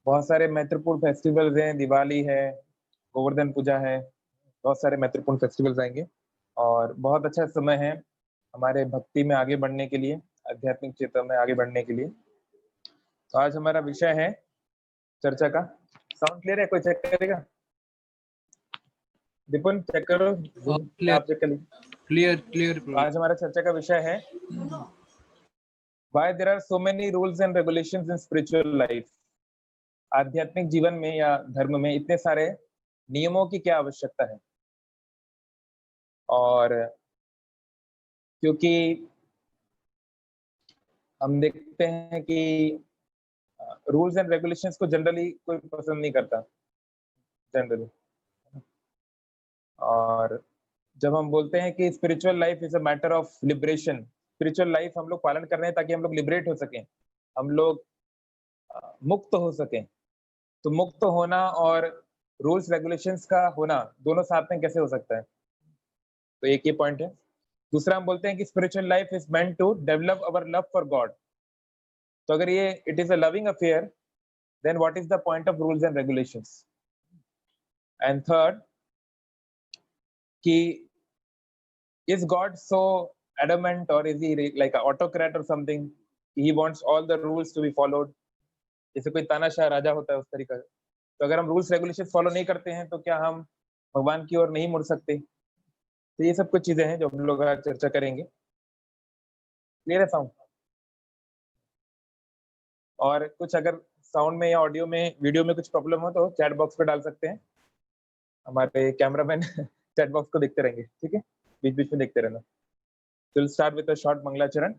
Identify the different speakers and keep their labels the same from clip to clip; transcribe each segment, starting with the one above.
Speaker 1: बहुत सारे महत्वपूर्ण फेस्टिवल्स हैं, दिवाली है, गोवर्धन पूजा है, बहुत सारे महत्वपूर्ण फेस्टिवल्स आएंगे और बहुत अच्छा समय है हमारे भक्ति में आगे बढ़ने के लिए, आध्यात्मिक क्षेत्र में आगे बढ़ने के लिए। तो आज हमारा विषय है चर्चा का। साउंड क्लियर है? कोई चेक करेगा? दीपुन चेक करो,
Speaker 2: क्लियर
Speaker 1: आप चेक कर लीजिए।
Speaker 2: क्लियर।
Speaker 1: आज हमारा चर्चा का विषय है Why there are so many rules and regulations in spiritual life? आध्यात्मिक जीवन में या धर्म में इतने सारे नियमों की क्या आवश्यकता है? और क्योंकि हम देखते हैं कि रूल्स एंड रेगुलेशंस को जनरली कोई पसंद नहीं करता जनरली। और जब हम बोलते हैं कि spiritual life is a matter of liberation, spiritual life हम लोग पालन कर रहे हैं ताकि हम लोग लिबरेट हो सकें, हम लोग मुक्त हो सकें। तो मुक्त होना और रूल्स रेगुलेशंस का होना दोनों साथ में कैसे हो सकता है? तो एक ये पॉइंट है। दूसरा हम बोलते हैं कि spiritual life is meant to develop our love for God. तो अगर ये it is a loving affair, then what is the point of rules and regulations? And third कि is God so adamant or is he like an autocrat or something? He wants all the rules to be followed. जैसे कोई तानाशाह राजा होता है उस तरीका से। तो अगर हम रूल्स रेगुलेशन फॉलो नहीं करते हैं तो क्या हम भगवान की ओर नहीं मुड़ सकते? तो ये सब कुछ चीजें हैं जो हम लोग आज चर्चा करेंगे। क्लियर है साउंड? और कुछ अगर साउंड में या ऑडियो में वीडियो में कुछ प्रॉब्लम हो तो चैट बॉक्स पे डाल सकते हैं, हमारे कैमरामैन चैट बॉक्स को देखते रहेंगे, ठीक है? बीच बीच में देखते रहना। तो स्टार्ट विद अ शॉर्ट मंगलाचरण।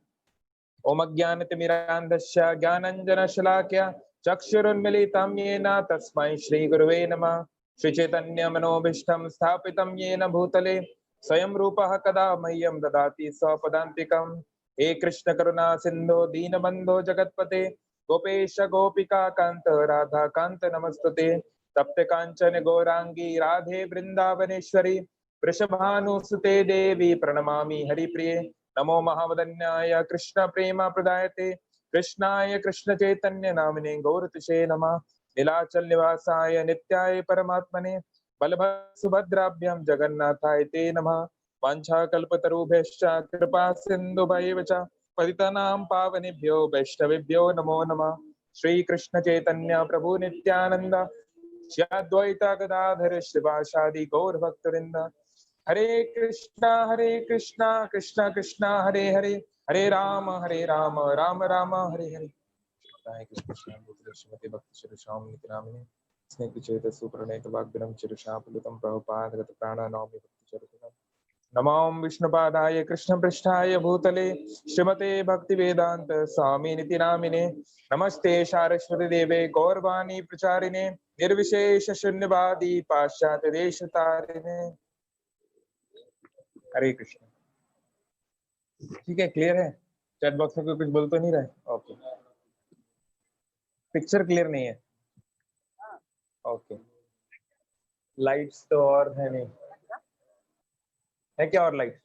Speaker 1: ओम अज्ञानतिमिरान्धस्य ज्ञानञ्जनशलाकया चक्षुरुन्मीलितं येन तस्मै श्रीगुरुवे नमः। श्रीचैतन्यमनोभीष्टं स्थापितं येन भूतले स्वयं रूपः कदा मह्यं ददाति स्वपदान्तिकम्। हे कृष्ण करुणा सिन्धो दीनबन्धो जगत्पते गोपेश गोपिका कान्त राधा कान्त नमस्तुते। तप्त कांचन गौरांगी राधे वृंदावनेश्वरी वृषभानुसुते देवी प्रणमामि हरिप्रिये। नमो महावदन्याय कृष्ण प्रेम प्रदायते कृष्णाय कृष्ण चैतन्य नामिने गौरतिशे नमः। नीलाचल निवासाय नित्याय परमात्मने बलभद्र सुभद्राभ्यां जगन्नाथाय ते नमः। वाञ्छाकल्पतरुभ्यश्च कृपा सिन्धुभैव च पतितानां पावनेभ्यो वैष्णवेभ्यो नमो नमः। श्री कृष्ण चैतन्य प्रभु नित्यानंद श्री अद्वैत गदाधर श्रीवासादि गौर भक्तवृंद। हरे कृष्णा कृष्णा कृष्णा हरे हरे, हरे राम राम राम हरे हरे। श्रीमते भक्ति शिरोशाम नितिनामिने स्नेह सुप्रणेत वाग्विनम चिरुषापलुतम प्रभुपाद गत प्राणा नौमि भक्ति चरितम। नमो विष्णुपादाय कृष्ण पृष्ठाय भूतले श्रीमते भक्ति वेदांत स्वामी निति नामिने। नमस्ते सारस्वती देवे गौरवाणी प्रचारिणे निर्विशेष शून्यवादी पाश्चात्य देश तारिणे। हरे कृष्ण। ठीक है, क्लियर है? चैट बॉक्स में कोई कुछ बोल तो नहीं रहा है? ओके। पिक्चर क्लियर नहीं है? ओके। लाइट्स तो और है नहीं है क्या? और लाइट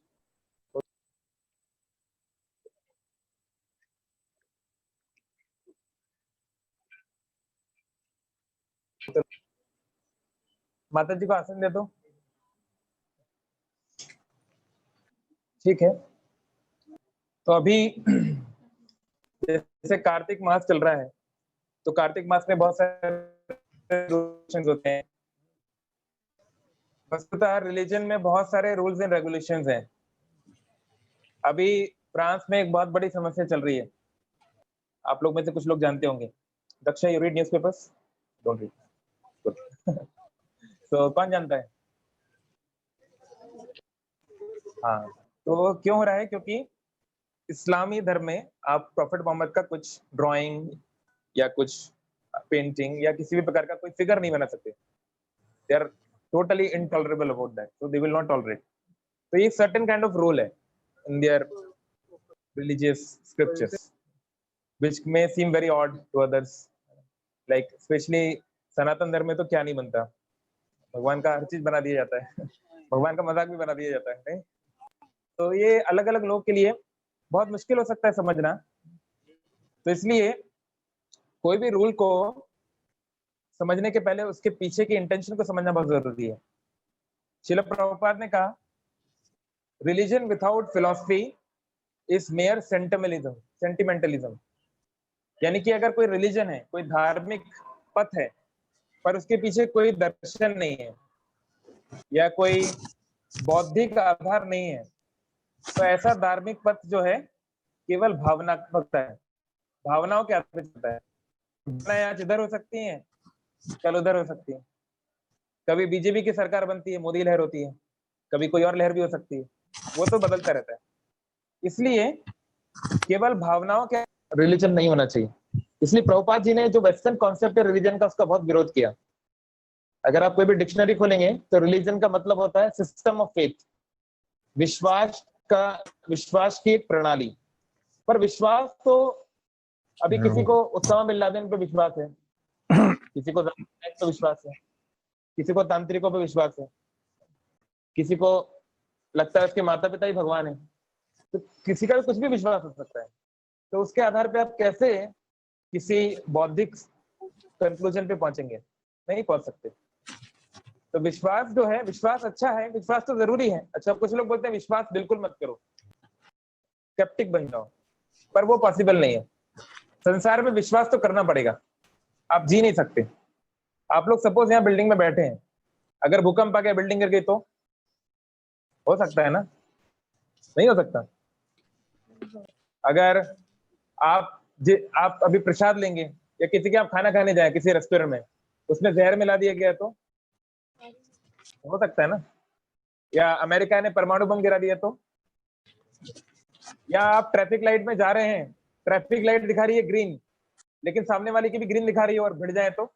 Speaker 1: तो माता जी को आसन दे दो। ठीक है, तो अभी जैसे कार्तिक मास चल रहा है तो कार्तिक मास में बहुत सारे रेगुलेशंस होते हैं। वस्तुतः रिलीजन में बहुत सारे रूल्स एंड रेगुलेशंस हैं। अभी फ्रांस में एक बहुत बड़ी समस्या चल रही है, आप लोग में से कुछ लोग जानते होंगे। Daksha, you read newspapers? Don't read. Good. तो कौन जानता है? हाँ, तो क्यों हो रहा है? क्योंकि इस्लामी धर्म में आप प्रॉफिट मोहम्मद का कुछ ड्राइंग या कुछ पेंटिंग या किसी भी प्रकार का कोई फिगर नहीं बना सकते। They are totally intolerable about that, so they will not tolerate. तो ये सर्टेन काइंड ऑफ रूल है in their religious scriptures which may seem very odd to others, like especially सनातन धर्म में तो क्या नहीं बनता, भगवान का हर चीज बना दिया जाता है भगवान का मजाक भी बना दिया जाता है, नहीं? तो ये अलग अलग लोगों के लिए बहुत मुश्किल हो सकता है समझना। तो इसलिए कोई भी रूल को समझने के पहले उसके पीछे के इंटेंशन को समझना बहुत जरूरी है। श्रील प्रभुपाद ने कहा, religion without philosophy is mere sentimentalism. यानी कि अगर कोई रिलीजन है, कोई धार्मिक पथ है, पर उसके पीछे कोई दर्शन नहीं है या कोई बौद्धिक आधार नहीं है, तो ऐसा धार्मिक पथ जो है केवल भावनात्मक है, भावनाओं के आधार पर चलता है। भावनाएं आज इधर हो सकती हैं, कल उधर हो सकती है। कभी बीजेपी की सरकार बनती है, मोदी लहर होती है, कभी कोई और लहर भी हो सकती है, वो तो बदलता रहता है। इसलिए केवल भावनाओं के रिलीजन नहीं होना चाहिए। इसलिए प्रभुपाद जी ने जो वेस्टर्न कॉन्सेप्ट है रिलीजन का, उसका बहुत विरोध किया। अगर आप कोई भी डिक्शनरी खोलेंगे तो रिलीजन का मतलब होता है सिस्टम ऑफ फेथ, विश्वास की एक प्रणाली। पर विश्वास तो अभी किसी को उसामा बिन लादेन पे विश्वास है, किसी को पे विश्वास है, किसी को तांत्रिकों पे विश्वास है, किसी को लगता है उसके माता पिता ही भगवान है, तो किसी का कुछ भी विश्वास हो सकता है। तो उसके आधार पे आप कैसे किसी बौद्धिक कंक्लूजन पे पहुंचेंगे? नहीं पहुंच सकते। तो विश्वास जो है, विश्वास अच्छा है, विश्वास तो जरूरी है। अच्छा, कुछ लोग बोलते हैं विश्वास बिल्कुल मत करो, स्केप्टिक बन जाओ, पर वो पॉसिबल नहीं है। संसार में विश्वास तो करना पड़ेगा, आप जी नहीं सकते। आप लोग सपोज यहाँ बिल्डिंग में बैठे हैं, अगर भूकंप आ गया, बिल्डिंग गिर गई, तो हो सकता है ना? नहीं हो सकता। अगर आप अभी प्रसाद लेंगे या किसी के आप खाना खाने जाए किसी रेस्टोरेंट में, उसमें जहर मिला दिया गया तो हो सकता है ना? या अमेरिका ने परमाणु बम गिरा दिया तो? या आप ट्रैफिक लाइट में जा रहे हैं, ट्रैफिक लाइट दिखा रही है ग्रीन, लेकिन सामने वाले की भी ग्रीन दिखा रही है और भिड़ जाए तो?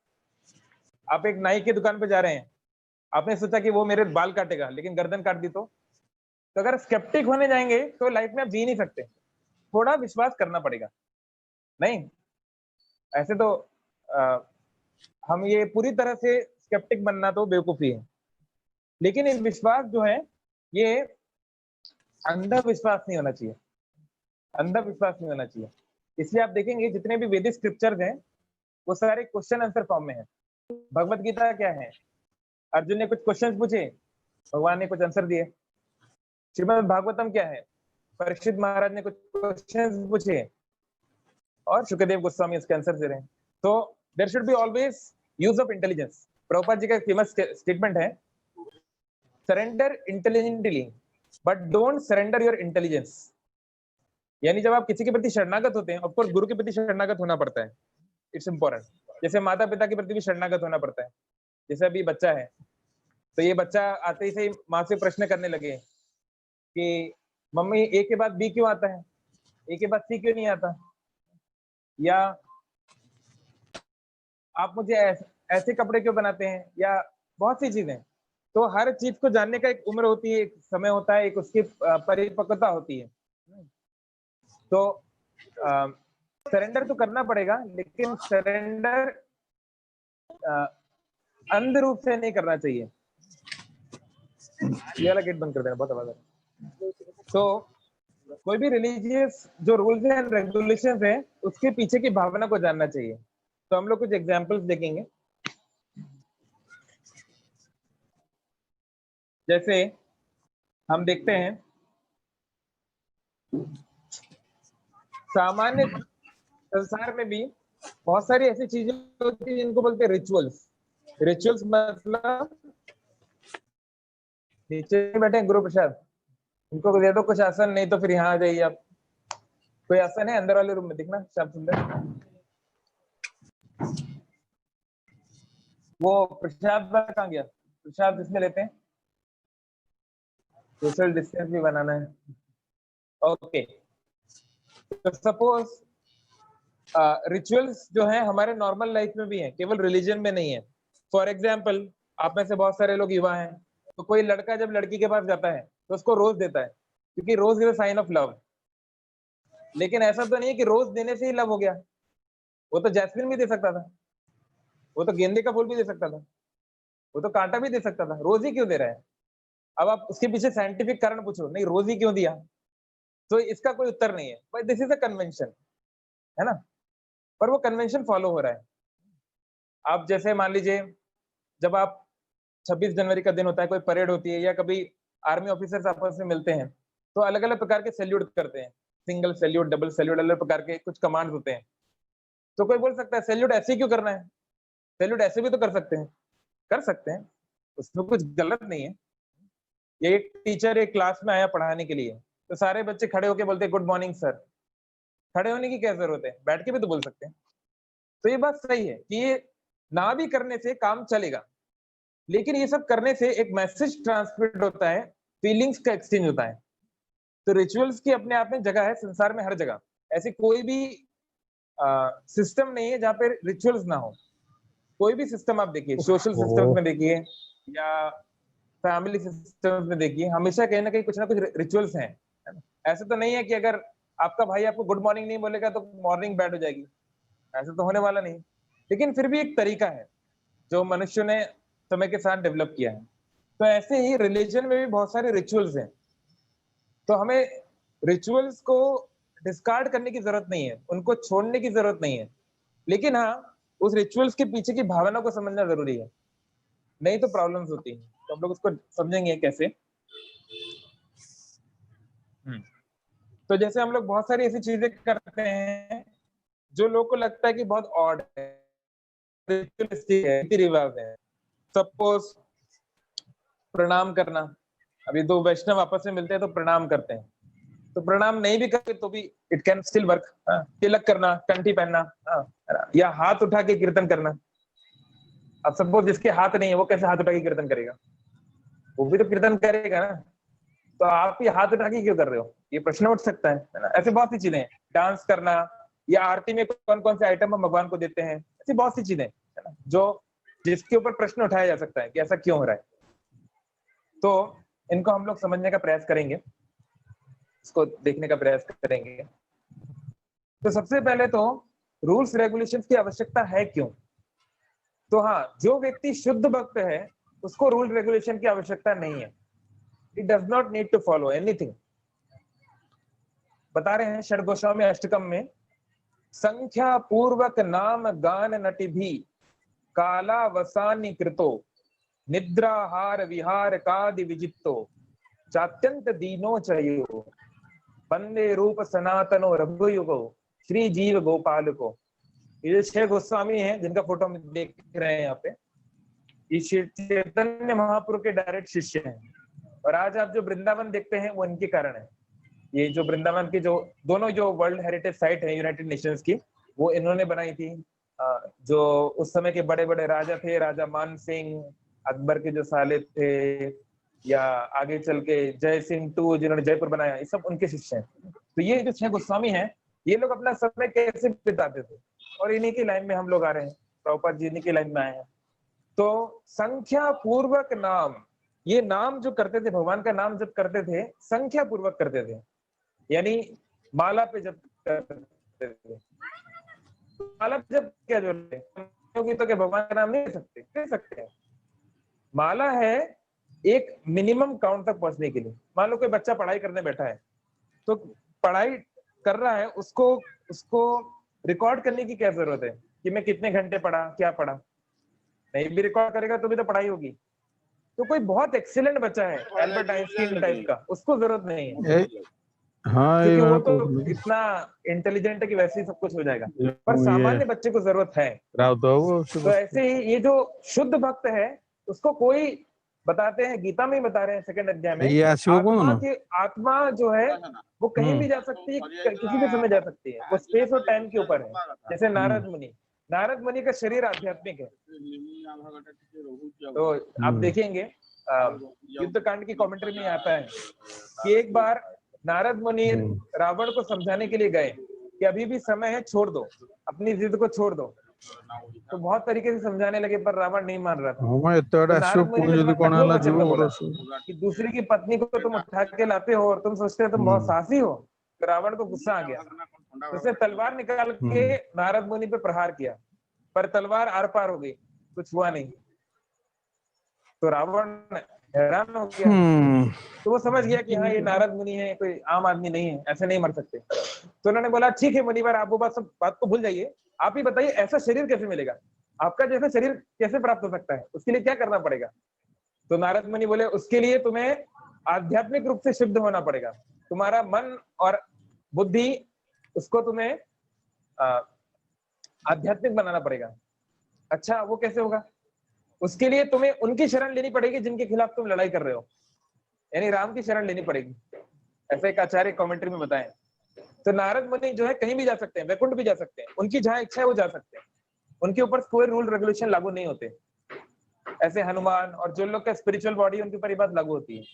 Speaker 1: आप एक नाई की दुकान पे जा रहे हैं, आपने सोचा कि वो मेरे बाल काटेगा, लेकिन गर्दन काट दी तो अगर स्केप्टिक होने जाएंगे तो लाइफ में आप जी नहीं सकते। थोड़ा विश्वास करना पड़ेगा। नहीं, ऐसे तो हम ये पूरी तरह से स्केप्टिक बनना तो बेवकूफी है। लेकिन ये विश्वास जो है, ये अंधविश्वास नहीं होना चाहिए, अंधविश्वास नहीं होना चाहिए। इसलिए आप देखेंगे जितने भी वैदिक स्क्रिप्चर्स हैं, वो सारे क्वेश्चन आंसर फॉर्म में है। भगवत गीता क्या है? अर्जुन ने कुछ क्वेश्चंस पूछे, भगवान ने कुछ आंसर दिए। श्रीमद् भागवतम क्या है? परीक्षित महाराज ने कुछ क्वेश्चंस पूछे और शुक्रदेव गोस्वामी उसके आंसर दे रहे हैं। तो there should be always use of intelligence. Prabhupada ji का फेमस स्टेटमेंट है, surrender intelligently but don't surrender your intelligence. यानी जब आप किसी के प्रति शरणागत होते हैं, ऑफ कोर्स गुरु के प्रति शरणागत होना पड़ता है, इट्स इंपॉर्टेंट। जैसे माता पिता के प्रति भी शरणागत होना पड़ता है। जैसे अभी बच्चा है, तो ये बच्चा आते ही से माँ से प्रश्न करने लगे कि मम्मी ए के बाद बी क्यों आता है, ए के बाद सी क्यों नहीं आता, या आप मुझे ऐसे कपड़े क्यों बनाते हैं, या बहुत सी चीजें। तो हर चीज को जानने का एक उम्र होती है, एक समय होता है, एक उसकी परिपक्वता होती है। तो सरेंडर तो करना पड़ेगा, लेकिन सरेंडर अंध रूप से नहीं करना चाहिए। ये वाला गेट बंद कर देना, बहुत आवाज आ रहा है। तो कोई भी रिलीजियस जो रूल्स एंड रेगुलेशंस है, उसके पीछे की भावना को जानना चाहिए। तो हम लोग कुछ एग्जांपल्स देखेंगे। जैसे हम देखते हैं, सामान्य संसार में भी बहुत सारी ऐसी चीजें होती है जिनको बोलते हैं रिचुअल्स। रिचुअल्स मतलब नीचे बैठे गुरु प्रसाद, इनको दे दो कुछ आसन, नहीं तो फिर यहाँ आ जाइए आप। कोई आसन है अंदर वाले रूम में, दिखना श्याम सुंदर। वो प्रसाद कहाँ गया? प्रसाद इसमें लेते हैं, सोशल डिस्टेंस भी बनाना है। ओके, तो सपोज रिचुअल्स जो है हमारे नॉर्मल लाइफ में भी है, केवल रिलीजन में नहीं है। फॉर एग्जाम्पल, आप में से बहुत सारे लोग युवा हैं, तो कोई लड़का जब लड़की के पास जाता है तो उसको रोज देता है, क्योंकि rose is a sign of love. लेकिन ऐसा तो नहीं है कि रोज देने से ही लव हो गया। वो तो जैस्मिन भी दे सकता था, वो तो गेंदे का फूल भी दे सकता था, वो तो कांटा भी दे सकता था, रोज ही क्यों दे रहा है? अब आप उसके पीछे साइंटिफिक कारण पूछो, नहीं रोज ही क्यों दिया, तो इसका कोई उत्तर नहीं है। But this is a convention, है ना? पर वो कन्वेंशन फॉलो हो रहा है। आप जैसे मान लीजिए, जब आप 26 जनवरी का दिन होता है, कोई परेड होती है या कभी आर्मी ऑफिसर्स आपस में मिलते हैं, तो अलग-अलग प्रकार के सैल्यूट करते हैं। सिंगल सैल्यूट, डबल सैल्यूट, अलग प्रकार के कुछ कमांड्स होते हैं। तो कोई बोल सकता है सैल्यूट ऐसे ही क्यों करना है? सैल्यूट ऐसे भी तो कर सकते हैं। कर सकते हैं, उसमें कुछ गलत नहीं है। ये एक टीचर एक क्लास में आया पढ़ाने के लिए, तो सारे बच्चे खड़े होके बोलते हैं गुड मॉर्निंग सर। खड़े होने की क्या ज़रूरत है? बैठ के भी तो बोल सकते हैं। तो ये बात सही है कि ये ना भी करने से काम चलेगा, लेकिन ये सब करने से एक मैसेज ट्रांसमिट होता है, फीलिंग्स का एक्सचेंज होता है। तो रिचुअल्स की अपने आप में जगह है संसार में हर जगह। ऐसी कोई भी सिस्टम नहीं है जहाँ पे रिचुअल्स ना हो। कोई भी सिस्टम आप देखिए, सोशल सिस्टम्स में देखिए या फैमिली सिस्टम्स में देखिए, हमेशा कहीं ना कहीं कुछ ना कुछ रिचुअल्स हैं, है ना? ऐसा तो नहीं है कि अगर आपका भाई आपको गुड मॉर्निंग नहीं बोलेगा तो मॉर्निंग बैड हो जाएगी, ऐसा तो होने वाला नहीं। लेकिन फिर भी एक तरीका है जो मनुष्य ने समय के साथ डेवलप किया है। तो ऐसे ही रिलीजन में भी बहुत सारे रिचुअल्स हैं। तो हमें रिचुअल्स को डिस्कार्ड करने की जरूरत नहीं है, उनको छोड़ने की जरूरत नहीं है। लेकिन हाँ, उस रिचुअल्स के पीछे की भावना को समझना जरूरी है, नहीं तो प्रॉब्लम्स होती हैं। तो हम लोग उसको समझेंगे कैसे। तो जैसे हम लोग बहुत सारी ऐसी चीजें करते हैं जो लोग को लगता है कि बहुत ऑड है, रिचुअलिस्टिक है, रीति रिवाज है। सपोज प्रणाम करना, अभी दो वैष्णव आपस में मिलते हैं तो प्रणाम करते हैं, तो प्रणाम नहीं भी करते तो भी इट कैन स्टिल वर्क। तिलक करना, कंठी पहनना, या हाथ उठा के कीर्तन करना। अब सपोज जिसके हाथ नहीं है वो कैसे हाथ उठा के कीर्तन करेगा? वो भी तो कीर्तन करेगा ना। तो आप ही हाथ उठा के क्यों कर रहे हो, ये प्रश्न उठ सकता है ना? ऐसे बहुत सी चीजें हैं। डांस करना, या आरती में कौन कौन से आइटम हम भगवान को देते हैं, ऐसी बहुत सी चीजें है ना, जो जिसके ऊपर प्रश्न उठाया जा सकता है कि ऐसा क्यों हो रहा है। तो इनको हम लोग समझने का प्रयास करेंगे, इसको देखने का प्रयास करेंगे। तो सबसे पहले तो रूल्स रेगुलेशंस की आवश्यकता है क्यों? तो हाँ, जो व्यक्ति शुद्ध भक्त है उसको रूल रेगुलेशन की आवश्यकता नहीं है। It does not need to follow anything. बता रहे हैं षड गोस्वामी अष्टकम में, संख्या पूर्वक नाम गान नटि भी काला वसानि कृतो निद्राहार विहार कादि विजित्तो चात्यंत दीनो चयो बंदे रूप सनातनो रघुयुगो श्री जीव गोपाल को। ये 6 गोस्वामी हैं जिनका फोटो हम देख रहे हैं यहाँ पे। ये चैतन्य महाप्रभु के डायरेक्ट शिष्य हैं, और आज आप जो वृंदावन देखते हैं वो इनके कारण है। ये जो वृंदावन की जो दोनों जो वर्ल्ड हेरिटेज साइट है यूनाइटेड नेशंस की, वो इन्होंने बनाई थी। जो उस समय के बड़े बड़े राजा थे, राजा मान सिंह, अकबर के जो साले थे, या आगे चल के जय सिंह टू जिन्होंने जयपुर बनाया, ये सब उनके शिष्य हैं। तो ये जो 6 गोस्वामी हैं, ये लोग अपना समय कैसे बिताते थे, और इन्हीं की लाइन में हम लोग आ रहे हैं। प्रभुपाद जी इन्हीं की लाइन में आए हैं। तो संख्या पूर्वक नाम, ये नाम जो करते थे, भगवान का नाम जब करते थे संख्या पूर्वक करते थे, यानी माला पे जब करते थे। माला पे जब क्या जरूरत है, क्योंकि तो क्या भगवान का नाम नहीं ले सकते हैं। माला है एक मिनिमम काउंट तक पहुंचने के लिए। मान लो कोई बच्चा पढ़ाई करने बैठा है, तो पढ़ाई कर रहा है, उसको उसको रिकॉर्ड करने की क्या जरूरत है कि मैं कितने घंटे पढ़ा, क्या पढ़ा? नहीं भी रिकॉर्ड करेगा तो भी तो पढ़ाई होगी। तो कोई बहुत एक्सीलेंट बच्चा है एल्बर्ट आइंस्टीन टाइप का, उसको जरूरत नहीं है,
Speaker 2: हाँ,
Speaker 1: क्योंकि वो तो इतना इंटेलिजेंट है कि वैसे ही सब कुछ हो जाएगा। पर सामान्य बच्चे को जरूरत है। तो ऐसे ही ये जो शुद्ध भक्त है उसको कोई बताते हैं, गीता में ही बता रहे हैं सेकंड अध्याय में, आत्मा जो है वो कहीं भी जा सकती है, किसी भी समय जा सकती है, वो स्पेस और टाइम के ऊपर है। जैसे नारद मुनि का शरीर आध्यात्मिक है। तो आप देखेंगे युद्ध कांड की कमेंट्री में आता है कि एक बार नारद मुनि रावण को समझाने के लिए गए कि अभी भी समय है, छोड़ दो, अपनी जिद को छोड़ दो। तो बहुत तरीके से समझाने लगे पर रावण नहीं मान रहा था। तो नारद मुनि ने कठोर वचन में बोला कि दूसरी की पत्नी को तुम उठा के लाते हो और तुम सोचते हो तुम बहुत साहसी हो। तो रावण को गुस्सा आ गया, तो उसने तलवार निकाल के नारद मुनि पे प्रहार किया, पर तलवार आर पार हो गई, कुछ हुआ नहीं। तो रावण हैरान हो गया। तो वो समझ गया कि हाँ ये नारद मुनि है, कोई आम आदमी नहीं है, ऐसे नहीं मर सकते। तो उन्होंने बोला ठीक है मुनिवर, आप वो बात को भूल जाइए, आप ही बताइए ऐसा शरीर कैसे मिलेगा? आपका जैसा शरीर कैसे प्राप्त हो सकता है, उसके लिए क्या करना पड़ेगा? तो नारद मुनि बोले उसके लिए तुम्हें आध्यात्मिक रूप से शुद्ध होना पड़ेगा। तुम्हारा मन और बुद्धि उसको तुम्हें आध्यात्मिक बनाना पड़ेगा। अच्छा, वो कैसे होगा? उसके लिए तुम्हें उनकी शरण लेनी पड़ेगी जिनके खिलाफ तुम लड़ाई कर रहे हो, यानी राम की शरण लेनी पड़ेगी। ऐसा एक आचार्य कमेंट्री में बताएं। तो नारद मुनि जो है कहीं भी जा सकते हैं, वैकुंठ भी जा सकते हैं, उनकी जहां इच्छा है वो जा सकते हैं, उनके ऊपर कोई रूल रेगुलेशन लागू नहीं होते। ऐसे हनुमान और जो लोग का स्पिरिचुअल बॉडी उनके ऊपर ये बात लागू होती है,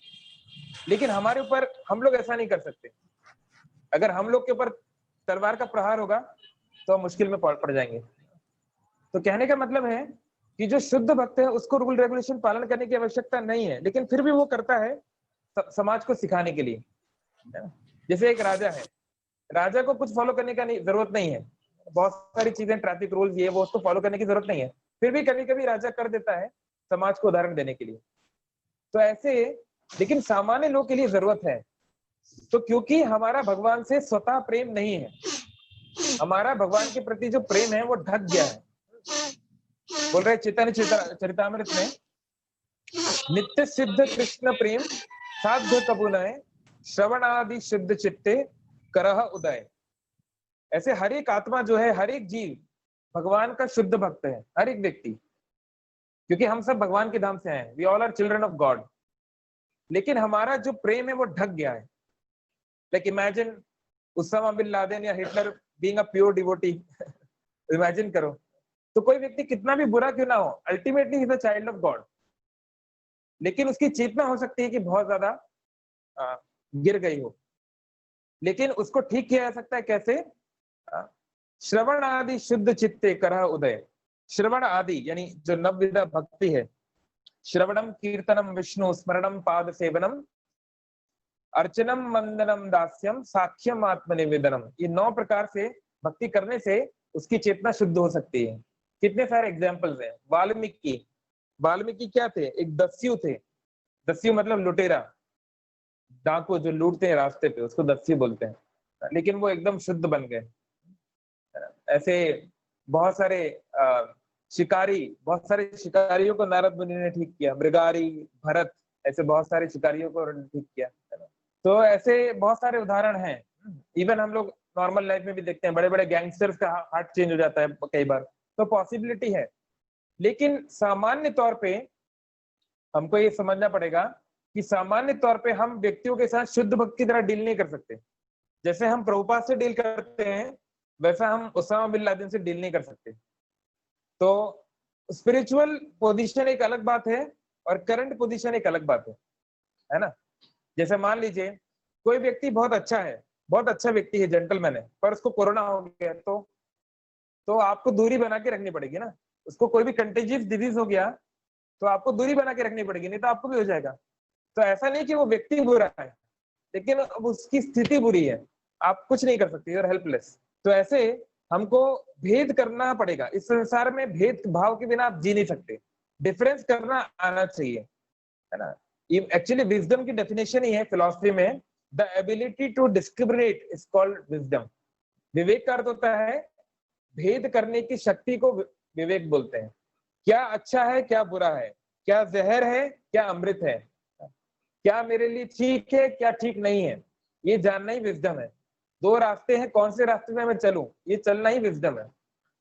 Speaker 1: लेकिन हमारे ऊपर हम लोग ऐसा नहीं कर सकते। अगर हम लोग के ऊपर तलवार का प्रहार होगा तो हम मुश्किल में पड़ जाएंगे। तो कहने का मतलब है कि जो शुद्ध भक्त है उसको रूल रेगुलेशन पालन करने की आवश्यकता नहीं है, लेकिन फिर भी वो करता है समाज को सिखाने के लिए, है ना? जैसे एक राजा है, राजा को कुछ फॉलो करने का जरूरत नहीं है, बहुत सारी चीजें ट्रैफिक रूल्स ये वो उसको फॉलो करने की जरूरत नहीं है, फिर भी कभी कभी राजा कर देता है समाज को उदाहरण देने के लिए। तो ऐसे लेकिन सामान्य लोग के लिए जरूरत है। तो क्योंकि हमारा भगवान से स्वतः प्रेम नहीं है, हमारा भगवान के प्रति जो प्रेम है वो ढक गया है। बोल रहे चैतन्य चरितामृत में, नित्य सिद्ध कृष्ण प्रेम साध्य कबू नए, श्रवण आदि शुद्ध चित्ते करह उदय। ऐसे हर एक आत्मा जो है, हर एक जीव भगवान का शुद्ध भक्त है, हर एक व्यक्ति, क्योंकि हम सब भगवान के धाम से आए हैं, we all are children of God. लेकिन हमारा जो प्रेम है वो ढक गया है। Like imagine Osama bin Laden या Hitler being a pure devotee. Imagine करो, तो कोई व्यक्ति कितना भी बुरा क्यों ना हो, ultimately is a child of God. लेकिन उसकी चेतना हो सकती है कि बहुत ज्यादा गिर गई हो, लेकिन उसको ठीक किया जा सकता है कैसे? श्रवण आदि शुद्ध चित्ते करह उदय। श्रवण आदि यानी जो नवविधा भक्ति है, श्रवणम कीर्तनम विष्णु स्मरणम पाद सेवनम अर्चनम मंदनम दास्यम साक्ष्यम आत्मनिवेदनम, ये 9 प्रकार से भक्ति करने से उसकी चेतना शुद्ध हो सकती है। कितने सारे एग्जाम्पल्स हैं। वाल्मीकि क्या थे? एक दस्यु थे। दस्यु मतलब लुटेरा, डाकू जो लूटते हैं रास्ते पे, उसको दस्यु बोलते हैं, लेकिन वो एकदम शुद्ध बन गए। ऐसे बहुत सारे बहुत सारे शिकारियों को नारद मुनि ने ठीक किया, मृगारी, भरत, ऐसे बहुत सारे शिकारियों को ठीक किया, है ना? तो ऐसे बहुत सारे उदाहरण हैं। इवन हम लोग नॉर्मल लाइफ में भी देखते हैं, बड़े बड़े गैंगस्टर्स का हार्ट चेंज हो जाता है कई बार, तो पॉसिबिलिटी है। लेकिन सामान्य तौर पे हमको ये समझना पड़ेगा कि सामान्य तौर पे हम व्यक्तियों के साथ शुद्ध भक्त की तरह डील नहीं कर सकते। जैसे हम प्रभुपाद से डील करते हैं वैसा हम उसामा बिन लादेन से डील नहीं कर सकते। तो स्पिरिचुअल पोजीशन एक अलग बात है और करंट पोजीशन एक अलग बात है ना? जैसे मान लीजिए कोई व्यक्ति बहुत अच्छा है, बहुत अच्छा व्यक्ति है, जेंटलमैन है, पर उसको कोरोना हो गया, तो आपको दूरी बना के रखनी पड़ेगी ना। उसको कोई भी कंटेजियस डिजीज हो गया तो आपको दूरी बना के रखनी पड़ेगी, नहीं तो आपको भी हो जाएगा। तो ऐसा नहीं कि वो व्यक्ति बुरा है, लेकिन अब उसकी स्थिति बुरी है, आप कुछ नहीं कर सकते, यू आर हेल्पलेस। तो ऐसे हमको भेद करना पड़ेगा। इस संसार में भेद भाव के बिना आप जी नहीं सकते, डिफरेंस करना आना चाहिए, है ना? एक्चुअली विजडम की डेफिनेशन ही है फिलॉसफी में, the ability to discriminate is called wisdom. विवेक का अर्थ होता है भेद करने की शक्ति को विवेक बोलते हैं। क्या अच्छा है, क्या बुरा है, क्या जहर है, क्या अमृत है, क्या मेरे लिए ठीक है, क्या ठीक नहीं है, ये जानना ही विजडम है। 2 रास्ते हैं, कौन से रास्ते में मैं चलूं, ये चलना ही विजडम है।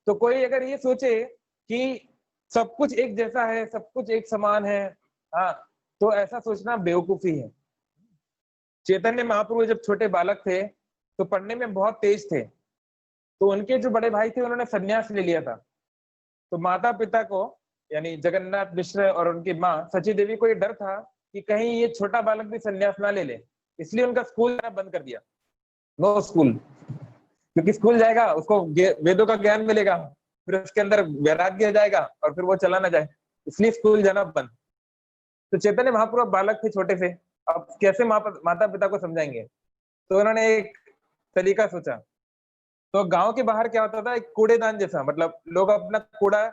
Speaker 1: तो कोई अगर ये सोचे कि सब कुछ एक जैसा है, सब कुछ एक समान है, हाँ, तो ऐसा सोचना बेवकूफी है। चैतन्य महाप्रभु जब छोटे बालक थे तो पढ़ने में बहुत तेज थे, तो उनके जो बड़े भाई थे उन्होंने संन्यास ले लिया था। तो माता पिता को यानी जगन्नाथ मिश्र और उनकी माँ सची देवी को ये डर था कि कहीं ये छोटा बालक भी संन्यास ना ले ले, इसलिए उनका स्कूल बंद कर दिया, नो स्कूल। क्योंकि स्कूल जाएगा उसको वेदों का ज्ञान मिलेगा, फिर उसके अंदर वैराग्य जाएगा और फिर वो चला ना जाए, इसलिए स्कूल जाना बंद। तो चैतन्य महाप्रभु बालक थे छोटे से, अब कैसे माता पिता को समझाएंगे? तो उन्होंने एक तरीका सोचा। तो गांव के बाहर क्या होता था, एक कूड़ेदान जैसा, मतलब लोग अपना कूड़ा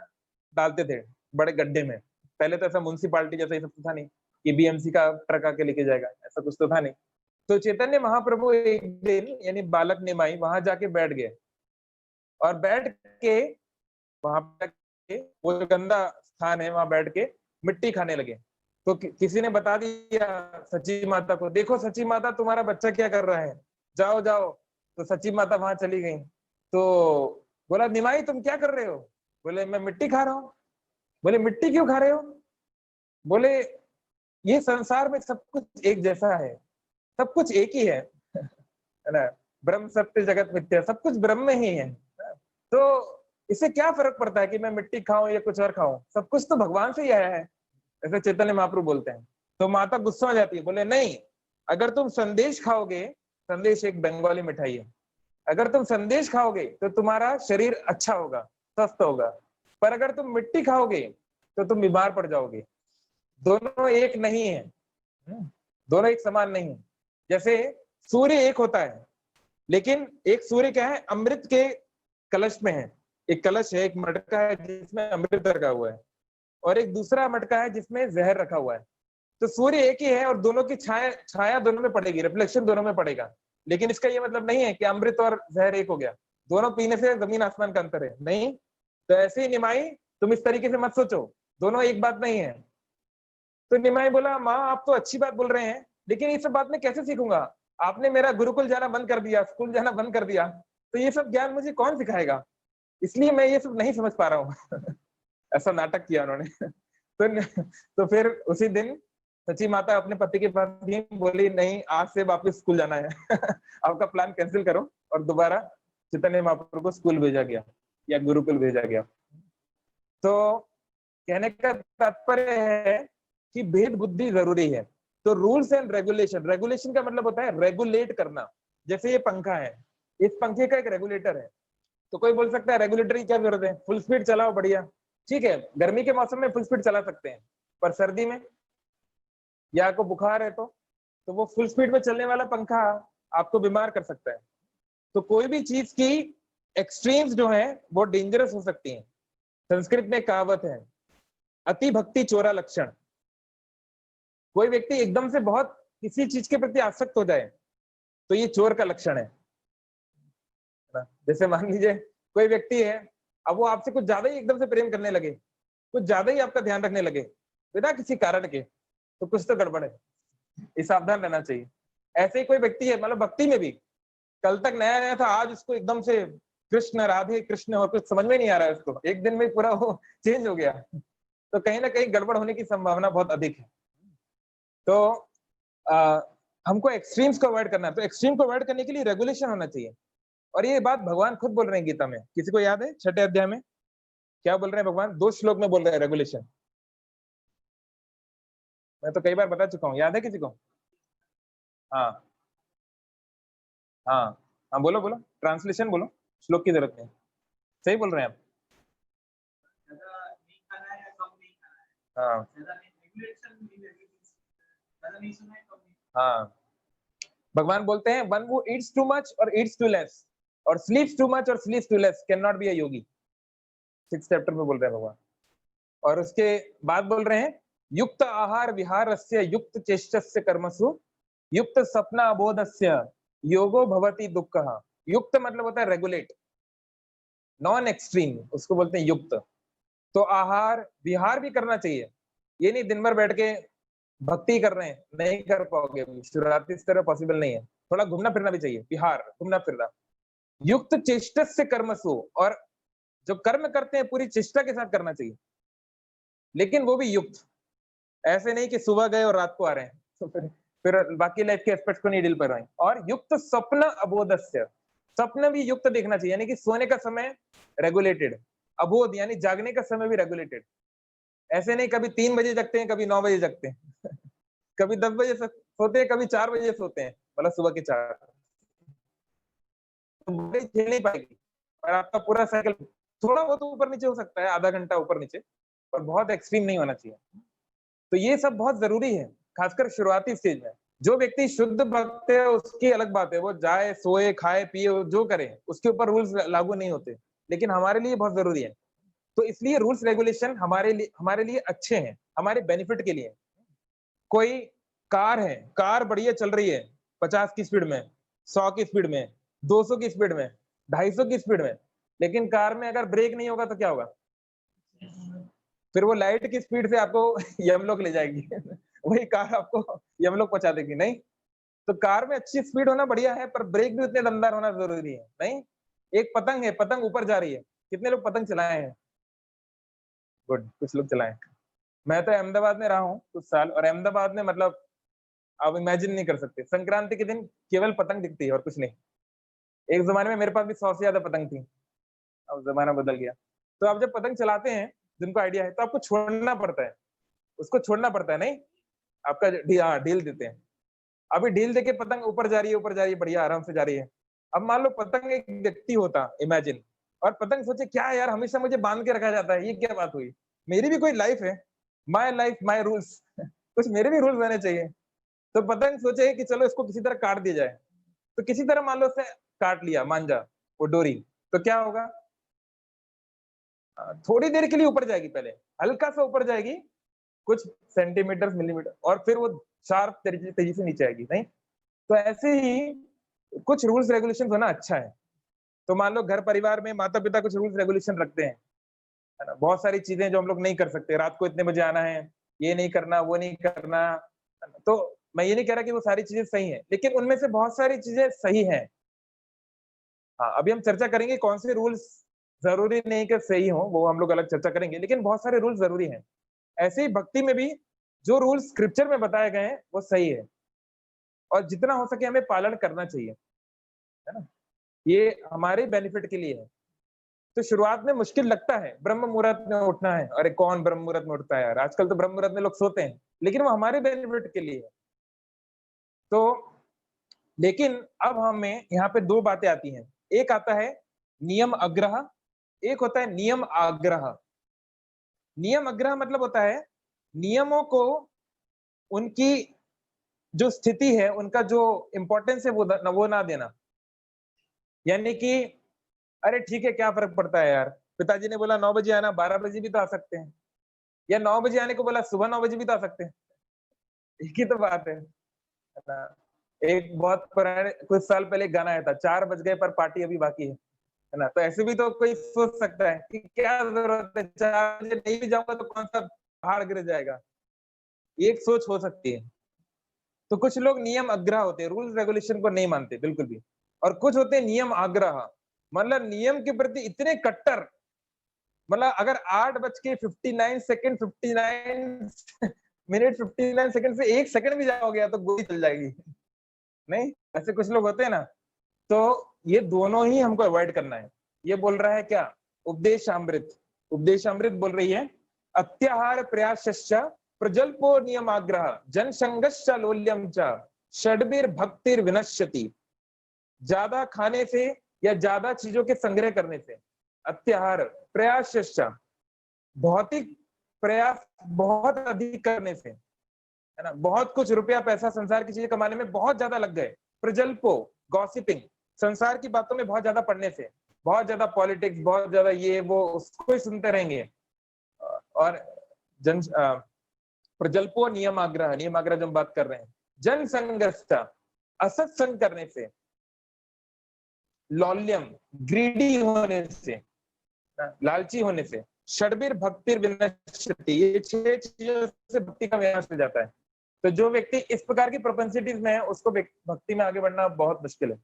Speaker 1: डालते थे बड़े गड्ढे में। पहले तो ऐसा म्युनिसिपालिटी जैसा ये सब तो था नहीं कि बीएमसी का ट्रक आके लेके जाएगा, ऐसा कुछ तो था नहीं। तो चैतन्य महाप्रभु एक दिन यानी बालक निमाई वहां जाके बैठ गए और बैठ के वहां वो जो गंदा स्थान है वहां बैठ के मिट्टी खाने लगे। तो किसी ने बता दिया सची माता को, देखो सची माता तुम्हारा बच्चा क्या कर रहा है, जाओ जाओ। तो सची माता वहां चली गई। तो बोला निमाई तुम क्या कर रहे हो? बोले मैं मिट्टी खा रहा हूँ। बोले मिट्टी क्यों खा रहे हो? बोले ये संसार में सब कुछ एक जैसा है, सब कुछ एक ही है ना, ब्रह्म सत्य जगत मिथ्या, सब कुछ ब्रह्म में ही है। तो इससे क्या फर्क पड़ता है कि मैं मिट्टी खाऊं या कुछ और खाऊं, सब कुछ तो भगवान से ही आया है, ऐसे चैतन्य महाप्रभु बोलते हैं। तो माता गुस्सा हो जाती है, बोले नहीं, अगर तुम संदेश खाओगे, संदेश एक बंगाली मिठाई है, अगर तुम संदेश खाओगे तो तुम्हारा शरीर अच्छा होगा, स्वस्थ होगा, पर अगर तुम मिट्टी खाओगे तो तुम बीमार पड़ जाओगे। दोनों एक नहीं है, दोनों एक समान नहीं है। जैसे सूर्य एक होता है, लेकिन एक सूर्य क्या है, अमृत के कलश में है। एक कलश है, एक मटका है जिसमें अमृत रखा हुआ है, और एक दूसरा मटका है जिसमें जहर रखा हुआ है। तो सूर्य एक ही है और दोनों की छाया छाया दोनों में पड़ेगी, रिफ्लेक्शन दोनों में पड़ेगा। लेकिन इसका ये मतलब नहीं है कि अमृत और जहर एक हो गया, दोनों पीने से जमीन आसमान का अंतर है, नहीं। तो ऐसे ही निमाई तुम इस तरीके से मत सोचो, दोनों एक बात नहीं है। तो निमाई बोला माँ आप तो अच्छी बात बोल रहे हैं, लेकिन ये सब बात मैं कैसे सीखूंगा? आपने मेरा गुरुकुल जाना बंद कर दिया, स्कूल जाना बंद कर दिया, तो ये सब ज्ञान मुझे कौन सिखाएगा? इसलिए मैं ये सब नहीं समझ पा रहा हूँ ऐसा नाटक किया उन्होंने तो फिर उसी दिन सची माता अपने पति के पास गई, बोली नहीं आज से वापस स्कूल जाना है आपका प्लान कैंसिल करो, और दोबारा चैतन्य महाप्रभु को स्कूल भेजा गया या गुरुकुल भेजा गया। तो कहने का तात्पर्य है कि भेद बुद्धि जरूरी है। तो रूल्स एंड रेगुलेशन, रेगुलेशन का मतलब होता है रेगुलेट करना। जैसे ये पंखा है, इस पंखे का एक रेगुलेटर है। तो कोई बोल सकता है रेगुलेटर की क्या जरूरत है, फुल स्पीड चलाओ बढ़िया, ठीक है, गर्मी के मौसम में फुल स्पीड चला सकते हैं, पर सर्दी में या आपको बुखार है तो वो फुल स्पीड में चलने वाला पंखा आपको बीमार कर सकता है। तो कोई भी चीज की एक्सट्रीम्स जो है वो डेंजरस हो सकती है। संस्कृत में कहावत है, अति भक्ति चोरा लक्षण। कोई व्यक्ति एकदम से बहुत किसी चीज के प्रति आसक्त हो जाए तो ये चोर का लक्षण है ना। जैसे मान लीजिए कोई व्यक्ति है, अब वो आपसे कुछ ज्यादा ही एकदम से प्रेम करने लगे, कुछ ज्यादा ही आपका ध्यान रखने लगे बिना किसी कारण के, तो कुछ तो गड़बड़ है, ये सावधान रहना चाहिए। ऐसे ही कोई व्यक्ति है, मतलब भक्ति में भी कल तक नया नया था, आज उसको एकदम से कृष्ण राधे कृष्ण और कुछ समझ में नहीं आ रहा है, उसको एक दिन में पूरा वो चेंज हो गया, तो कहीं ना कहीं गड़बड़ होने की संभावना बहुत अधिक है। तो हमको एक्सट्रीम्स को अवॉइड करना है। तो एक्सट्रीम को अवॉइड करने के लिए रेगुलेशन होना चाहिए, और ये बात भगवान खुद बोल रहे हैं गीता में। किसी को याद है 6ठे अध्याय में क्या बोल रहे हैं भगवान? 2 श्लोक में बोल रहे हैं रेगुलेशन। मैं तो कई बार बता चुका हूँ, याद है किसी को? हाँ हाँ हाँ, बोलो बोलो, ट्रांसलेशन बोलो, श्लोक की जरूरत नहीं। सही बोल रहे हैं आप। हाँ हाँ, भगवान बोलते हैं one who eats too much और ईट्स टू लेस और स्लीप्स टू मच और sleeps too less can not be a yogi. 6th chapter में बोल रहे हैं भगवान। और उसके बाद बोल रहे हैं युक्त आहार विहारस्य युक्त चेष्टस्य कर्मसु युक्त स्वप्न अबोधस्य योगो भवति दुःखः। युक्त मतलब होता है रेगुलेट, नॉन एक्सट्रीम, उसको बोलते हैं युक्त। तो आहार विहार भी करना चाहिए, ये नहीं दिन भर बैठ के भक्ति कर रहे हैं, नहीं कर पाओगे, शुरुआती इस तरह पॉसिबल नहीं है। थोड़ा घूमना फिरना भी चाहिए, विहार घूमना फिरना। युक्त चेष्टस्य कर्मसु, और जो कर्म करते हैं पूरी चेष्टा के साथ करना चाहिए, लेकिन वो भी युक्त, ऐसे नहीं कि सुबह गए और रात को आ रहे हैं तो फिर बाकी लाइफ के एस्पेक्ट्स को नहीं डील कर रहे हैं। और युक्त स्वप्न अबोधस्य, स्वप्न भी युक्त देखना चाहिए, यानी कि सोने का समय रेगुलेटेड, अबोध यानी जागने का समय भी रेगुलेटेड। ऐसे नहीं कभी 3 बजे जगते हैं, कभी 9 बजे जगते हैं कभी 10 बजे सोते हैं, कभी 4 बजे सोते हैं, मतलब सुबह के 4, तो बॉडी झेल नहीं पाएगी और आपका पूरा साइकिल थोड़ा बहुत ऊपर नीचे हो सकता है, आधा घंटा ऊपर नीचे, पर बहुत एक्सट्रीम नहीं होना चाहिए। तो ये सब बहुत जरूरी है, खासकर शुरुआती स्टेज में। जो व्यक्ति शुद्ध भक्त है उसकी अलग बात है, वो जाए सोए खाए पिए जो करे, उसके ऊपर रूल्स लागू नहीं होते, लेकिन हमारे लिए बहुत जरूरी है। तो इसलिए रूल्स रेगुलेशन हमारे लिए अच्छे हैं, हमारे बेनिफिट के लिए। कोई कार है, कार बढ़िया चल रही है 50 की स्पीड में, 100 की स्पीड में, 200 की स्पीड में, 250 की स्पीड में, लेकिन कार में अगर ब्रेक नहीं होगा तो क्या होगा? फिर वो लाइट की स्पीड से आपको यमलोक ले जाएगी। वही कार आपको यमलोक पहुँचा देगी, नहीं? तो कार में अच्छी स्पीड होना बढ़िया है, पर ब्रेक भी उतने दमदार होना ज़रूरी है, नहीं? एक पतंग है, पतंग ऊपर जा रही है। कितने लोग पतंग चलाए हैं? गुड, कुछ लोग चलाए हैं। मैं तो अहमदाबाद में रहा हूँ कुछ साल, और अहमदाबाद में मतलब आप इमेजिन नहीं कर सकते। संक्रांति के दिन केवल पतंग दिखती है और कुछ नहीं। एक ज़माने में मेरे पास भी 100 से ज़्यादा पतंग थी, अब ज़माना बदल गया। तो आप जब पतंग चलाते हैं, जिनको आइडिया है, तो आपको छोड़ना पड़ता है। उसको छोड़ना पड़ता है, नहीं? आपका हाँ, ढील देते हैं। अभी ढील देके पतंग ऊपर जा रही है, बढ़िया आराम से जा रही है। अब मान लो पतंग एक व्यक्ति होता, इमेजिन, और पतंग सोचे क्या यार हमेशा मुझे बांध के रखा जाता है, ये क्या बात हुई? मेरी भी कोई लाइफ माय रूल्स। कुछ मेरे भी रूल्स होने चाहिए। तो पतंग सोचे कि चलो इसको किसी तरह काट दिया जाए। तो किसी तरह मान लो उसे काट लिया मांझा, वो डोरी, तो क्या होगा? थोड़ी देर के लिए ऊपर जाएगी पहले, हल्का सा ऊपर जाएगी, कुछ सेंटीमीटर, मिलीमीटर, और फिर वो शार्प तेजी तेजी से नीचे आएगी, नहीं? तो ऐसे ही कुछ रूल्स रेगुलेशंस होना अच्छा है। तो मान लो घर परिवार में माता-पिता कुछ रूल्स रेगुलेशन रखते हैं, है ना? बहुत सारी चीज़ें जो हम लोग नहीं कर सकते, रात को इतने बजे आना है, ये नहीं करना, वो नहीं करना, है ना? तो मैं ये नहीं कह रहा कि वो सारी चीज़ें सही हैं, लेकिन उनमें से बहुत सारी चीज़ें सही हैं। हाँ, अभी हम चर्चा करेंगे कौन से रूल्स ज़रूरी नहीं कि सही हों, वो हम लोग अलग चर्चा करेंगे, लेकिन बहुत सारे रूल्स ज़रूरी हैं। ऐसे ही भक्ति में भी जो रूल्स स्क्रिप्चर में बताए गए हैं, वो सही है, और जितना हो सके हमें पालन करना चाहिए, है ना? ये हमारे बेनिफिट के लिए है। तो शुरुआत में मुश्किल लगता है, ब्रह्म मुहूर्त में उठना है। अरे कौन ब्रह्म मुहूर्त में उठता है यार? आजकल तो ब्रह्म मुहूर्त में लोग सोते हैं, लेकिन वो हमारे बेनिफिट के लिए है। तो लेकिन अब हमें यहाँ पे 2 बातें आती हैं। एक आता है नियम अग्रह, एक होता है नियम आग्रह। नियम आग्रह मतलब होता है नियमों को उनकी जो स्थिति है, उनका जो इम्पोर्टेंस है वो ना देना। यानी कि अरे ठीक है, क्या फ़र्क पड़ता है यार? पिताजी ने बोला 9 बजे आना, 12 बजे भी तो आ सकते हैं, या 9 बजे आने को बोला, सुबह 9 बजे भी तो आ सकते हैं। एक ही तो बात है ना? एक बहुत पुराने कुछ साल पहले एक गाना आया था, 4 बज गए पर पार्टी अभी बाकी है ना? तो ऐसे भी तो कोई सोच सकता है कि क्या ज़रूरत है, 4 बजे नहीं भी जाऊँगा तो कौन-सा पहाड़ गिर जाएगा? ये एक सोच हो सकती है। तो कुछ लोग नियम अग्रह होते हैं, रूल्स रेगुलेशन को नहीं मानते बिल्कुल भी, और कुछ होते हैं नियम आग्रह, मतलब नियम के प्रति इतने कट्टर, मतलब अगर 8 बज के 59 सेकंड 59 मिनट 59 सेकंड से 1 सेकंड भी ज़्यादा हो गया तो गोली चल जाएगी। नहीं? ऐसे कुछ लोग होते हैं ना, तो ये दोनों ही हमको अवॉइड करना है। ये बोल रहा है क्या? उपदेशामृत। उपदेशामृत बोल रही है, अत्याहार प्रयासश्च प्रजल्पो नियमाग्रह जनसंगश्च लोल्यं च षड्भिर्भक्तिर् विनश्यति। ज्यादा खाने से या ज्यादा चीजों के संग्रह करने से, अत्याहार प्रयासश्च, भौतिक प्रयास बहुत अधिक करने से, है ना? बहुत कुछ रुपया पैसा संसार की चीजें कमाने में बहुत ज्यादा लग गए। प्रजल्पो, गॉसिपिंग, संसार की बातों में बहुत ज्यादा पढ़ने से, बहुत ज्यादा पॉलिटिक्स, बहुत ज्यादा ये वो उसको ही सुनते रहेंगे। और जन प्रजल्पो नियम आग्रह जो हम बात कर रहे हैं, जनसंगस्थ, असत्संग करने से, लौल्यम, ग्रीडी होने से, लालची होने से, षड्भिर भक्तिर विनश्यति, ये 6 चीजों से भक्ति का विनाश हो जाता है। तो जो व्यक्ति इस प्रकार की प्रोपेंसिटीज में है, उसको भक्ति में आगे बढ़ना बहुत मुश्किल है।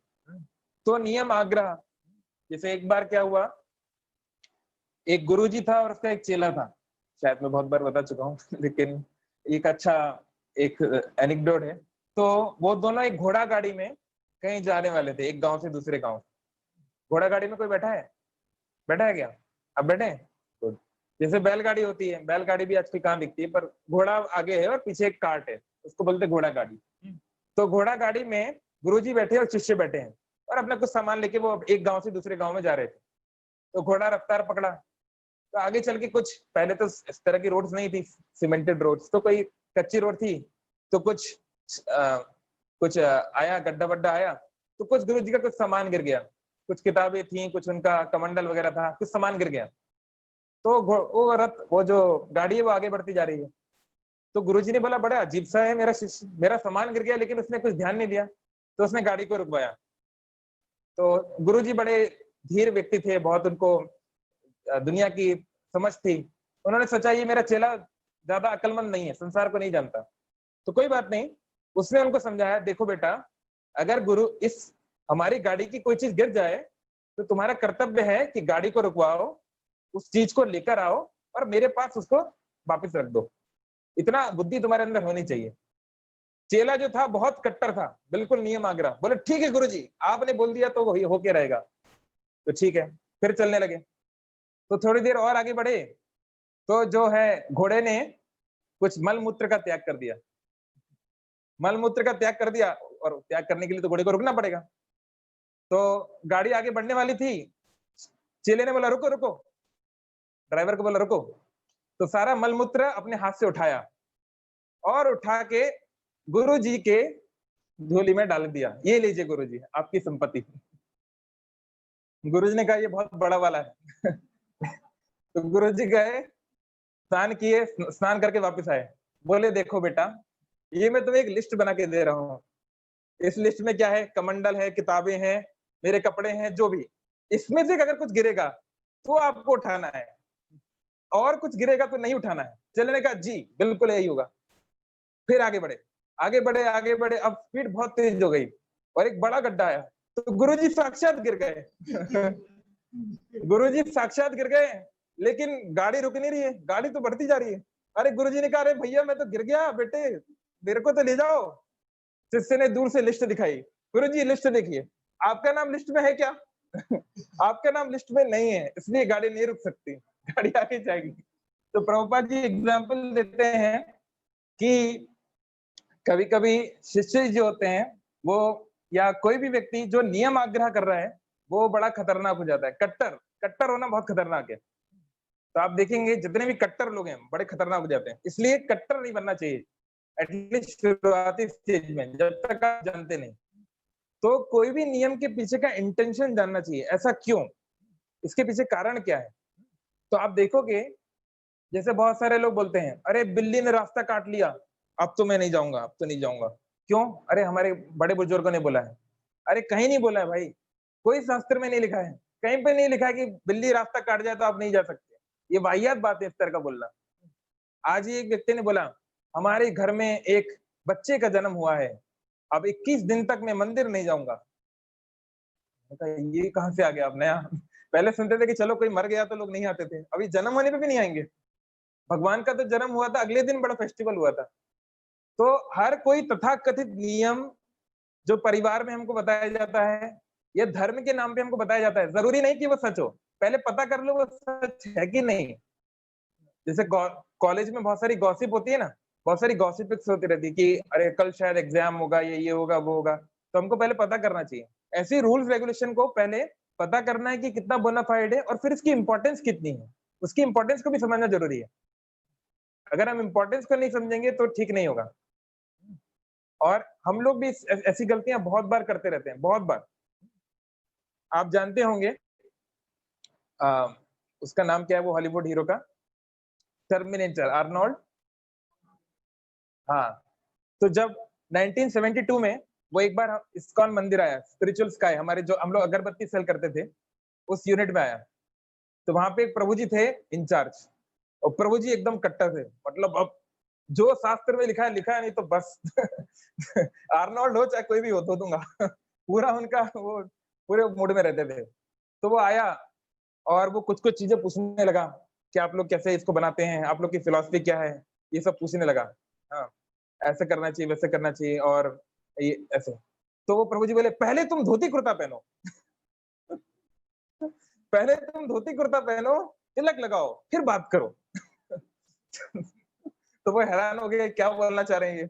Speaker 1: तो नियम आग्रह, जैसे एक बार क्या हुआ, एक गुरुजी था और उसका एक चेला था, शायद मैं बहुत बार बता चुका हूँ लेकिन एक अच्छा एक एनेक्डोट है। तो वो दोनों एक घोड़ा गाड़ी में कहीं जाने वाले थे, एक गांव से दूसरे गांव। घोड़ा गाड़ी में कोई बैठा है? बैठा है क्या? अब बैठे हैं? Good. जैसे बैलगाड़ी होती है, बैलगाड़ी भी आजकल कहाँ दिखती है, पर घोड़ा आगे है और पीछे एक कार्ट है, उसको बोलते हैं घोड़ा गाड़ी। तो घोड़ा गाड़ी में गुरुजी बैठे और शिष्य बैठे हैं, और अपना कुछ सामान लेके वो एक गांव से दूसरे गांव में जा रहे थे। तो घोड़ा रफ्तार पकड़ा, तो आगे चल के कुछ, पहले तो इस तरह की रोड्स नहीं थी, सीमेंटेड रोड्स, तो कोई कच्ची रोड थी। तो कुछ आया, गड्ढा वड्ढा आया, तो कुछ गुरुजी का कुछ सामान गिर गया, कुछ किताबें थी, कुछ उनका कमंडल वगैरह था, कुछ सामान गिर गया। तो वो रथ, वो जो गाड़ी है वो आगे बढ़ती जा रही है। तो गुरुजी ने बोला बड़ा अजीब सा है, मेरा शिष्य, मेरा सामान गिर गया लेकिन उसने कुछ ध्यान नहीं दिया। तो उसने गाड़ी को रुकवाया। तो गुरुजी बड़े धीर व्यक्ति थे, बहुत उनको दुनिया की समझ थी। उन्होंने सोचा ये मेरा चेला ज्यादा अक्लमंद नहीं है, संसार को नहीं जानता, तो कोई बात नहीं। उसने उनको समझाया, देखो बेटा, अगर गुरु इस हमारी गाड़ी की कोई चीज गिर जाए तो तुम्हारा कर्तव्य है कि गाड़ी को रुकवाओ, उस चीज को लेकर आओ और मेरे पास उसको वापस रख दो। इतना बुद्धि तुम्हारे अंदर होनी चाहिए। चेला जो था बहुत कट्टर था, बिल्कुल नियम आग्रह, बोले ठीक है गुरुजी, आपने बोल दिया तो वही होके रहेगा। तो ठीक है, फिर चलने लगे। तो थोड़ी देर और आगे बढ़े तो जो है घोड़े ने कुछ मल मूत्र का त्याग कर दिया। मल मूत्र का त्याग कर दिया, और त्याग करने के लिए तो घोड़े को रुकना पड़ेगा। तो गाड़ी आगे बढ़ने वाली थी, चेले ने बोला रुको रुको, ड्राइवर को बोला रुको। तो सारा मल मूत्र अपने हाथ से उठाया और उठा के गुरुजी के झोली में डाल दिया। ये लीजिए गुरुजी, आपकी संपत्ति। गुरुजी ने कहा ये बहुत बड़ा वाला है। तो गुरुजी गए, स्नान किए, स्नान करके वापस आए। बोले देखो बेटा, ये मैं तुम्हें एक लिस्ट बना के दे रहा हूँ। इस लिस्ट में क्या है, कमंडल है, किताबें हैं, मेरे कपड़े हैं, जो भी। इसमें से अगर कुछ गिरेगा तो आपको उठाना है, और कुछ गिरेगा तो नहीं उठाना है। चेले ने कहा जी बिल्कुल यही होगा। फिर आगे बढ़े, आगे बढ़े, आगे बढ़े। अब स्पीड बहुत तेज हो गई और एक बड़ा गड्ढा आया, तो गुरुजी साक्षात गिर गए। गुरुजी साक्षात गिर गए, लेकिन गाड़ी रुक नहीं रही है, गाड़ी तो बढ़ती जा रही है। अरे गुरुजी ने कहा, अरे भैया मैं तो गिर गया बेटे, मेरे को तो ले जाओ। शिष्य ने दूर से लिस्ट दिखाई, गुरुजी लिस्ट देखिए, आपका नाम लिस्ट में है क्या? आपका नाम लिस्ट में नहीं है, इसलिए गाड़ी नहीं रुक सकती, गाड़ी आगे जाएगी। तो प्रभुपाद जी एग्जाम्पल देते हैं कि कभी कभी शिष्य जो होते हैं वो, या कोई भी व्यक्ति जो नियम आग्रह कर रहा है, वो बड़ा खतरनाक हो जाता है। कट्टर कट्टर होना बहुत खतरनाक है। तो आप देखेंगे जितने भी कट्टर लोग हैं बड़े खतरनाक हो जाते हैं, इसलिए कट्टर नहीं बनना चाहिए, एटलीस्ट शुरुआती स्टेज में, जब तक आप जानते नहीं। तो कोई भी नियम के पीछे का इंटेंशन जानना चाहिए, ऐसा क्यों, इसके पीछे कारण क्या है। तो आप देखोगे जैसे बहुत सारे लोग बोलते हैं, अरे बिल्ली ने रास्ता काट लिया, अब तो मैं नहीं जाऊंगा, अब तो नहीं जाऊंगा। क्यों? अरे हमारे बड़े बुजुर्गों ने बोला है। अरे कहीं नहीं बोला है भाई, कोई शास्त्र में नहीं लिखा है, कहीं पे नहीं लिखा है कि बिल्ली रास्ता काट जाए तो आप नहीं जा सकते। ये वाहियात बात है इस तरह का बोलना। आज ही एक व्यक्ति ने बोला, हमारे घर में एक बच्चे का जन्म हुआ है, अब 21 दिन तक मैं मंदिर नहीं जाऊंगा। ये कहां से आ गया आप नया? पहले सुनते थे कि चलो कोई मर गया तो लोग नहीं आते थे, अभी जन्म होने पे भी नहीं आएंगे। भगवान का तो जन्म हुआ था, अगले दिन बड़ा फेस्टिवल हुआ था। तो हर कोई तथाकथित नियम जो परिवार में हमको बताया जाता है, या धर्म के नाम पे हमको बताया जाता है, जरूरी नहीं कि वो सच हो, पहले पता कर लो वो सच है कि नहीं। जैसे कॉलेज में बहुत सारी गॉसिप होती है ना, बहुत सारी गॉसिपिक्स होती रहती है कि अरे कल शायद एग्जाम होगा, ये होगा, वो होगा। तो हमको पहले पता करना चाहिए, ऐसी रूल्स रेगुलेशन को पहले पता करना है कि कितना बोनाफाइड है और फिर इसकी इंपॉर्टेंस कितनी है, उसकी इंपॉर्टेंस को भी समझना जरूरी है। अगर हम इंपॉर्टेंस को नहीं समझेंगे तो ठीक नहीं होगा। और हम लोग भी ऐसी गलतियां बहुत बार करते रहते हैं, बहुत बार। आप जानते होंगे उसका नाम क्या है, वो हॉलीवुड हीरो का, टर्मिनेटर, आर्नोल्ड। हाँ, तो जब 1972 में वो एक बार इस्कॉन मंदिर आया, स्पिरिचुअल स्काई, हमारे जो हम लोग अगरबत्ती सेल करते थे उस यूनिट में आया। तो वहां पे एक प्रभु जी थे इंचार्ज, और प्रभु जी एकदम कट्टर थे, मतलब अब जो शास्त्र में लिखा है नहीं तो बस। आर्नोल्ड हो चाहे कोई भी हो, धो दूंगा। पूरा उनका वो पूरे मूड में रहते थे। तो वो आया और वो कुछ कुछ चीजें पूछने लगा कि आप लोग कैसे इसको बनाते हैं, आप लोग की फिलॉसफी क्या है, ये सब पूछने लगा। हाँ, ऐसे करना चाहिए, वैसे करना चाहिए, और ये ऐसे। तो वो प्रभु जी बोले, पहले तुम धोती कुर्ता पहनो। पहले तुम धोती कुर्ता पहनो, तिलक लगाओ, फिर बात करो। तो वो हैरान हो गए, क्या बोलना चाह रहे हैं ये।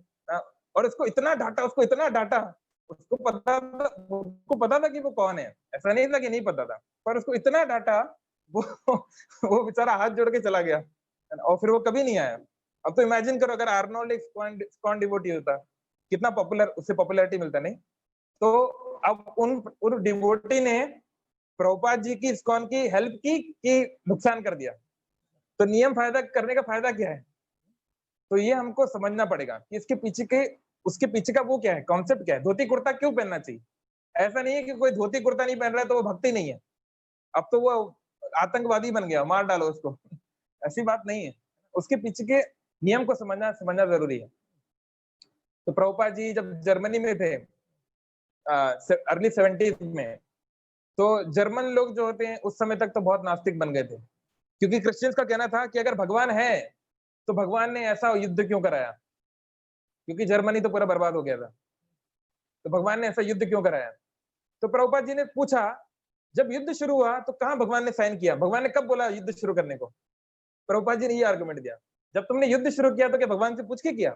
Speaker 1: और उसको इतना डांटा, उसको पता था कि वो कौन है, ऐसा नहीं था कि नहीं पता था, पर उसको इतना डांटा, वो वो बेचारा हाथ जोड़ के चला गया, और फिर वो कभी नहीं आया। अब तो इमेजिन करो अगर आर्नोल्ड एक इस्कॉन डिवोटी होता, कितना पॉपुलर, उससे पॉपुलैरिटी मिलता नहीं। तो अब उन डिवोटी ने प्रभुपाद जी की इस्कॉन की हेल्प की कि नुकसान कर दिया। तो नियम फायदा करने का फायदा क्या है? तो ये हमको समझना पड़ेगा कि इसके पीछे के, उसके पीछे का वो क्या है, कॉन्सेप्ट क्या है, धोती कुर्ता क्यों पहनना चाहिए। ऐसा नहीं है कि कोई धोती कुर्ता नहीं पहन रहा है तो वो भक्ति नहीं है, अब तो वो आतंकवादी बन गया, मार डालो उसको। ऐसी बात नहीं है, उसके पीछे के नियम को समझना समझना जरूरी है। तो प्रभुपाद जी जब जर्मनी में थे अर्ली 70s में, तो जर्मन लोग जो होते हैं उस समय तक तो बहुत नास्तिक बन गए थे, क्योंकि क्रिश्चियंस का कहना था कि अगर भगवान है तो भगवान ने ऐसा युद्ध क्यों कराया, क्योंकि जर्मनी तो पूरा बर्बाद हो गया था, तो भगवान ने ऐसा युद्ध क्यों कराया। तो प्रभुपाद जी ने पूछा, जब युद्ध शुरू हुआ तो कहाँ भगवान ने साइन किया, भगवान ने कब बोला युद्ध शुरू करने को। प्रभुपाद जी ने ये आर्गुमेंट दिया, जब तुमने युद्ध शुरू किया तो क्या भगवान से पूछ के किया,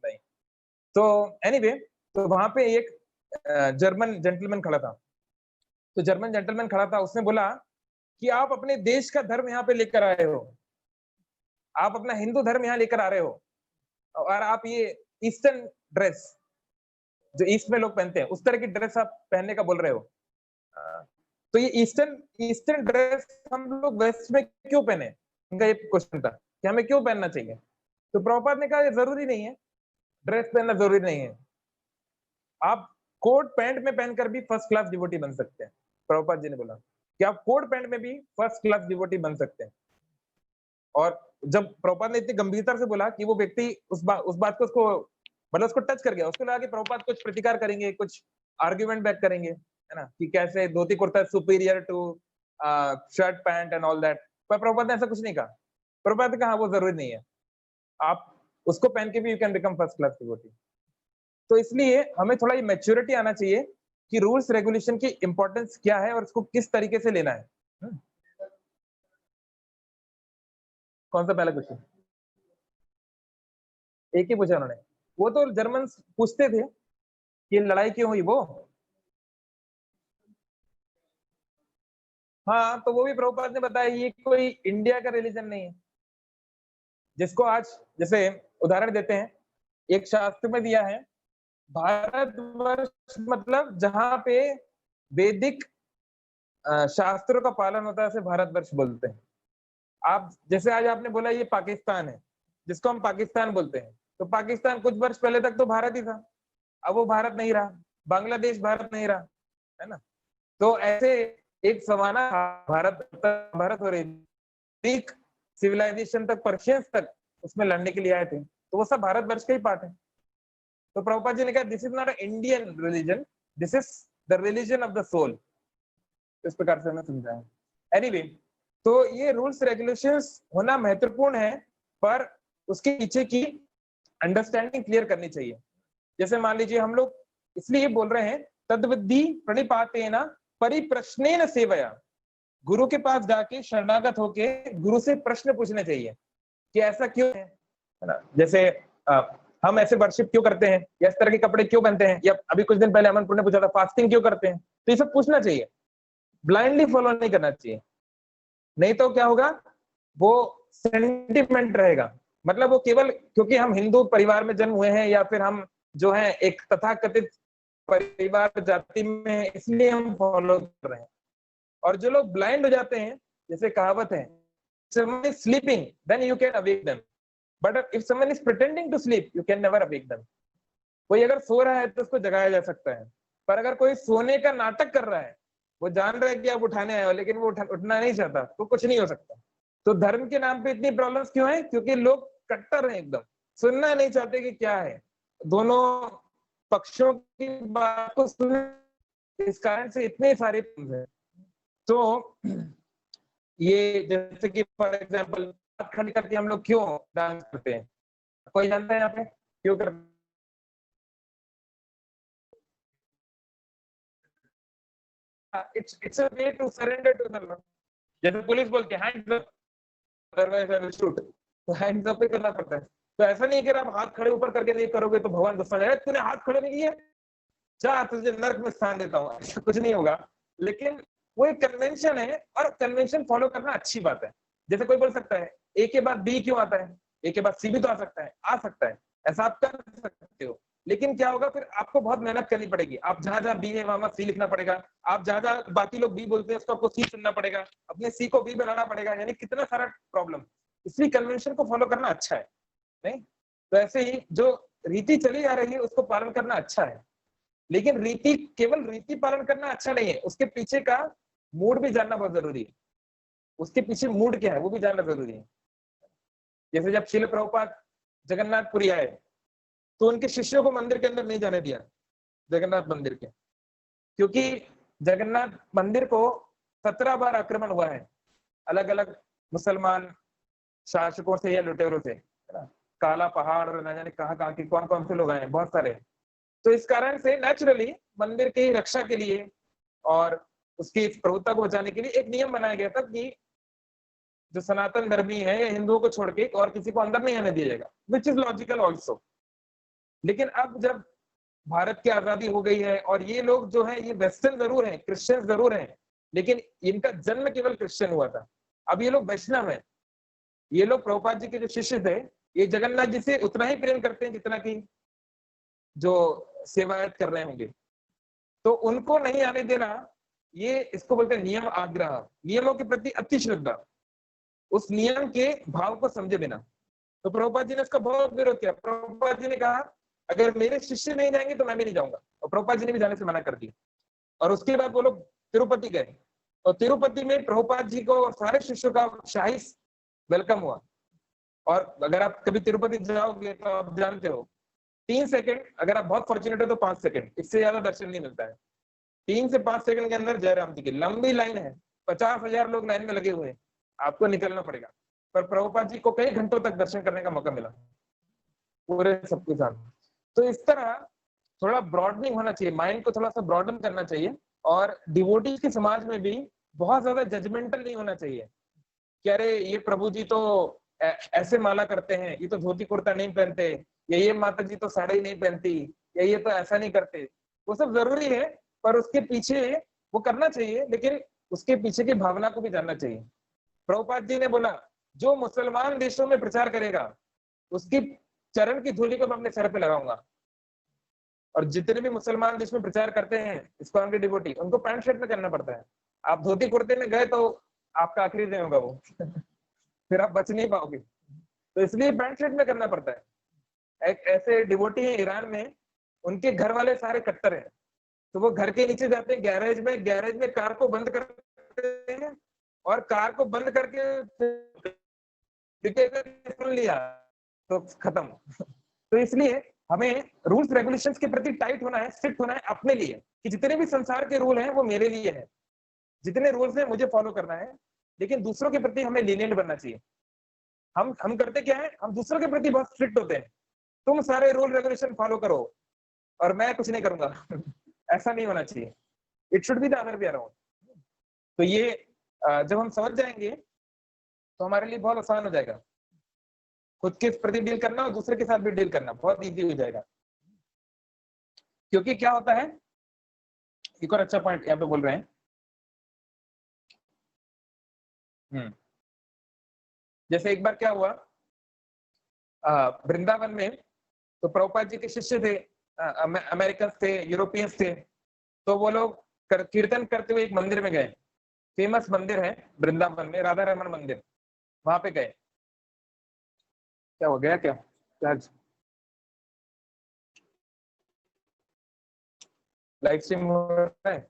Speaker 1: नहीं। तो एनीवे, तो वहां पे एक जर्मन जेंटलमैन खड़ा था, तो जर्मन जेंटलमैन खड़ा था, उसने बोला कि आप अपने देश का धर्म यहाँ पे लेकर आए हो, आप अपना हिंदू धर्म यहाँ लेकर आ रहे हो, और आप ये ईस्टर्न ड्रेस जो ईस्ट में लोग पहनते हैं उस तरह की ड्रेस आप पहनने का बोल रहे हो। तो ये ईस्टर्न ईस्टर्न ड्रेस हम लोग वेस्ट में क्यों पहने, उनका ये क्वेश्चन था कि हमें क्यों पहनना चाहिए। तो प्रभुपाद ने कहा ये जरूरी नहीं है, ड्रेस पहनना जरूरी नहीं है, आप कोट पैंट में पहनकर भी फर्स्ट क्लास डिवोटी बन सकते हैं। प्रभुपाद जी ने बोला कि आप कोट पैंट में भी फर्स्ट क्लास डिवोटी बन सकते हैं। और जब प्रभुपाद ने इतनी गंभीरता से बोला कि वो व्यक्ति उस बात को उसको मतलब उसको टच कर गया, उसको लगा कि प्रभुपाद कुछ प्रतिकार करेंगे, कुछ आर्ग्यूमेंट बैक करेंगे, है ना, कि कैसे dhoti kurta superior to shirt pant and all that. पर प्रभुपाद ने ऐसा कुछ नहीं कहा। प्रभुपाद ने कहा वो जरूरी नहीं है, आप उसको पहन के भी you can become first class devotee. तो इसलिए हमें थोड़ा ये मैच्योरिटी आना चाहिए कि रूल्स रेगुलेशन की इंपॉर्टेंस क्या है और उसको किस तरीके से लेना है। कौन सा पहला क्वेश्चन? एक ही पूछा उन्होंने, वो तो जर्मन पूछते थे कि लड़ाई क्यों हुई वो। हाँ, तो वो भी प्रभुपाद ने बताया ये कोई इंडिया का रिलीजन नहीं है, जिसको आज जैसे उदाहरण देते हैं, एक शास्त्र में दिया है भारतवर्ष मतलब जहां पे वैदिक शास्त्रों का पालन होता है, उसे भारतवर्ष बोलते हैं। आप जैसे आज आपने बोला ये पाकिस्तान है, जिसको हम पाकिस्तान बोलते हैं, तो पाकिस्तान कुछ वर्ष पहले तक तो भारत ही था, अब वो भारत नहीं रहा, बांग्लादेश भारत नहीं रहा, है ना। तो ऐसे एक जमाना भारत भारत हो रही थी, सिविलाइजेशन तक, पर्शियंस तक उसमें लड़ने के लिए आए थे, तो वो सब भारतवर्ष का ही पार्ट है। तो प्रभुपाद जी ने कहा this is not Indian religion, this is the religion of the soul. इस प्रकार से हमें समझाया। एनीवे, तो ये रूल्स रेगुलेशंस होना महत्वपूर्ण है, पर उसके पीछे की अंडरस्टैंडिंग क्लियर करनी चाहिए। जैसे मान लीजिए हम लोग इसलिए बोल रहे हैं तद्विधि प्रणिपातेन परिप्रश्नेन सेवया, गुरु के पास जाके शरणागत होके गुरु से प्रश्न पूछने चाहिए कि ऐसा क्यों है ना। जैसे हम ऐसे वर्शिप क्यों करते हैं, या इस तरह के कपड़े क्यों पहनते हैं, या अभी कुछ दिन पहले अमनपुर ने पूछा था फास्टिंग क्यों करते हैं, तो ये सब पूछना चाहिए, ब्लाइंडली फॉलो नहीं करना चाहिए। नहीं तो क्या होगा, वो सेंटिमेंट रहेगा, मतलब वो केवल क्योंकि हम हिंदू परिवार में जन्म हुए हैं या फिर हम जो है एक तथाकथित परिवार जाति में, इसलिए हम फॉलो कर रहे हैं। और जो लोग ब्लाइंड हो जाते हैं, जैसे कहावत है, someone is sleeping then you can awake them, but if someone is pretending to sleep you can never awake them। कोई अगर सो रहा है तो उसको जगाया जा सकता है, पर अगर कोई सोने का नाटक कर रहा है, वो जान रहा है कि आप उठाने आए हो लेकिन वो उठना नहीं चाहता, तो कुछ नहीं हो सकता। तो धर्म के नाम पे इतनी प्रॉब्लम्स क्यों है, क्योंकि लोग कट्टर हैं एकदम, सुनना नहीं चाहते कि क्या है, दोनों पक्षों की बात को सुन, इस कारण से इतने सारे है। तो ये जैसे कि फॉर एग्जांपल हाथ खड़े करके हम लोग क्यों डांस करते हैं, कोई जानता है यहाँ पे क्यों करते हैं? It's a way to surrender to the Lord। जैसे पुलिस बोलती है hands up, otherwise I will shoot, तो हैंड्स अप ही करना पड़ता है। तो ऐसा नहीं है कि आप हाथ खड़े ऊपर करके नहीं करोगे तो भगवान गुस्सा जाएगा, तूने हाथ खड़े नहीं किए, जा तुझे नर्क में स्थान देता हूँ, ऐसा कुछ नहीं होगा। लेकिन वो एक कन्वेंशन है, और कन्वेंशन फॉलो करना अच्छी बात है। जैसे कोई बोल सकता है ए के बाद बी क्यों आता है, ए के बाद सी भी तो आ सकता है, ऐसा आप कर सकते हो। लेकिन क्या होगा, फिर आपको बहुत मेहनत करनी पड़ेगी, आप जहां जहां बी है वहां सी लिखना पड़ेगा, आप जहां जहां बाकी लोग बी बोलते हैं उसको आपको सी सुनना पड़ेगा, अपने सी को बी बनाना पड़ेगा, यानी कितना सारा प्रॉब्लम। इसलिए कन्वेंशन को फॉलो करना अच्छा है, नहीं तो ऐसे ही जो रीति चली आ रही है उसको पालन करना अच्छा है। लेकिन रीति, केवल रीति पालन करना अच्छा नहीं है, उसके पीछे का मूड भी जानना बहुत जरूरी है, उसके पीछे मूड क्या है वो भी जानना जरूरी है। जैसे जब शिल प्रभुपाद जगन्नाथपुरी आए तो उनके शिष्यों को मंदिर के अंदर नहीं जाने दिया, जगन्नाथ मंदिर के, क्योंकि जगन्नाथ मंदिर को 17 बार आक्रमण हुआ है अलग अलग मुसलमान शासकों से या लुटेरों से, है ना। काला पहाड़ और न जाने कहाँ के कौन कौन से लोग आए, बहुत सारे। तो इस कारण से नेचुरली मंदिर की रक्षा के लिए और उसकी प्रभुता को बचाने के लिए एक नियम बनाया गया था कि जो सनातन धर्मी है या हिंदुओं को छोड़ के और किसी को अंदर नहीं आने दिया जाएगा, विच इज लॉजिकल ऑल्सो। लेकिन अब जब भारत की आजादी हो गई है और ये लोग जो है ये वेस्टर्न जरूर हैं, क्रिश्चियन जरूर हैं, लेकिन इनका जन्म केवल क्रिश्चियन हुआ था। अब ये लोग वैष्णव हैं, ये लोग प्रभुपाद जी के जो शिष्य थे ये जगन्नाथ जी से उतना ही प्रेम करते हैं जितना कि जो सेवायत कर रहे होंगे, तो उनको नहीं आने देना, ये इसको बोलते हैं नियम आग्रह, नियमों के प्रति अति श्रद्धा, उस नियम के भाव को समझे बिना। तो प्रभुपाद जी ने इसका बहुत विरोध किया। प्रभुपाद जी ने कहा अगर मेरे शिष्य नहीं जाएंगे तो मैं भी नहीं जाऊंगा, और प्रभुपाद जी ने भी जाने से मना कर दिया। और उसके बाद वो लोग तिरुपति गए और तिरुपति में प्रभुपाद जी को और सारे शिष्यों का शाही वेलकम हुआ। और अगर आप कभी तिरुपति जाओगे तो आप जानते हो 3 सेकंड, अगर आप बहुत फॉर्चुनेट हो तो 5 सेकंड, इससे ज्यादा दर्शन नहीं मिलता है। 3 से 5 सेकंड के अंदर जयराम जी की लंबी लाइन है, 50,000 लोग लाइन में लगे हुए हैं, आपको निकलना पड़ेगा। पर प्रभुपाद जी को कई घंटों तक दर्शन करने का मौका मिला पूरे सबके साथ। तो इस तरह थोड़ा ब्रॉडनिंग होना चाहिए, माइंड को थोड़ा सा ब्रॉडन करना चाहिए। और डिवोटीज के समाज में भी बहुत ज्यादा जजमेंटल नहीं होना चाहिए कि अरे ये प्रभु जी तो ऐसे माला करते हैं, ये तो धोती कुर्ता नहीं पहनते, या ये माता जी तो साड़ी नहीं पहनती, या ये तो ऐसा नहीं करते। वो सब जरूरी है, पर उसके पीछे वो करना चाहिए, लेकिन उसके पीछे की भावना को भी जानना चाहिए। प्रभुपाद जी ने बोला जो मुसलमान देशों में प्रचार करेगा उसकी चरण की धूलि को मैं अपने सर पे लगाऊंगा। और जितने भी मुसलमान देश में प्रचार करते हैं इस्कॉन के डिवोटी, उनको पैंट शर्ट में करना पड़ता है। आप धोती कुर्ते में गए तो आपका आखिरी दिन होगा वो फिर आप बच नहीं पाओगे, तो इसलिए पैंट शर्ट में करना पड़ता है। एक ऐसे डिवोटी है ईरान में, उनके घर वाले सारे कट्टर हैं, तो वो घर के नीचे जाते हैं गैरेज में कार को बंद करते हैं और कार को बंद करके सुन लिया तो खत्म। तो इसलिए हमें रूल्स रेगुलेशंस के प्रति टाइट होना है, स्ट्रिक्ट होना है अपने लिए, कि जितने भी संसार के रूल हैं वो मेरे लिए है, जितने रूल्स हैं मुझे फॉलो करना है, लेकिन दूसरों के प्रति हमें लीनियंट बनना चाहिए। हम करते क्या है, हम दूसरों के प्रति बहुत स्ट्रिक्ट होते हैं, तुम सारे रूल रेगुलेशन फॉलो करो और मैं कुछ नहीं करूंगा ऐसा नहीं होना चाहिए। It should be the other way around. तो ये जब हम समझ जाएंगे तो हमारे लिए बहुत आसान हो जाएगा, खुद के प्रति डील करना और दूसरे के साथ भी डील करना बहुत इजी हो जाएगा। क्योंकि क्या होता है, एक और अच्छा पॉइंट यहाँ पे बोल रहे हैं, जैसे एक बार क्या हुआ वृंदावन में, तो प्रभुपाद जी के शिष्य थे, अमेरिकन थे, यूरोपियंस थे, तो वो लोग कीर्तन करते हुए एक मंदिर में गए, फेमस मंदिर है वृंदावन में, राधा रमन मंदिर, वहां पे गए। क्या हो गया, क्या लाइव स्ट्रीम हो रहा है?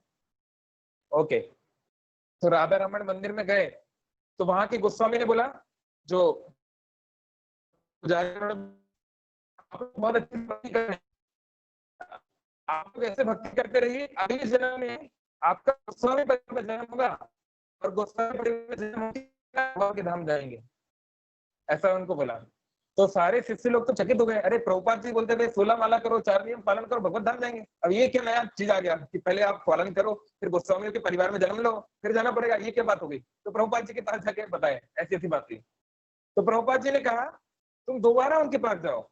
Speaker 1: ओके। तो राधा रमन मंदिर में गए तो वहां के गोस्वामी ने बोला जो बहुत अच्छी भक्ति कर रहे हैं, आप लोग ऐसे भक्ति करते रहिए, अगले जन्म में आपका गोस्वामी परिवार में जन्म होगा और गोस्वामी परिवार में जन्म होगा के धाम जाएंगे, ऐसा उनको बोला। तो सारे शिष्य लोग तो चकित हो गए, अरे प्रभुपाद जी बोलते थे 16 माला करो, 4 नियम पालन करो, भगवत धाम जाएंगे। अब ये क्या नया चीज आ गया कि पहले आप पालन करो फिर गोस्वामियों के परिवार में जन्म लो फिर जाना पड़ेगा, ये क्या बात हो गई? तो प्रभुपाद जी के पास जाके बताए ऐसी ऐसी बात थी। तो प्रभुपाद जी ने कहा तुम दोबारा उनके पास जाओ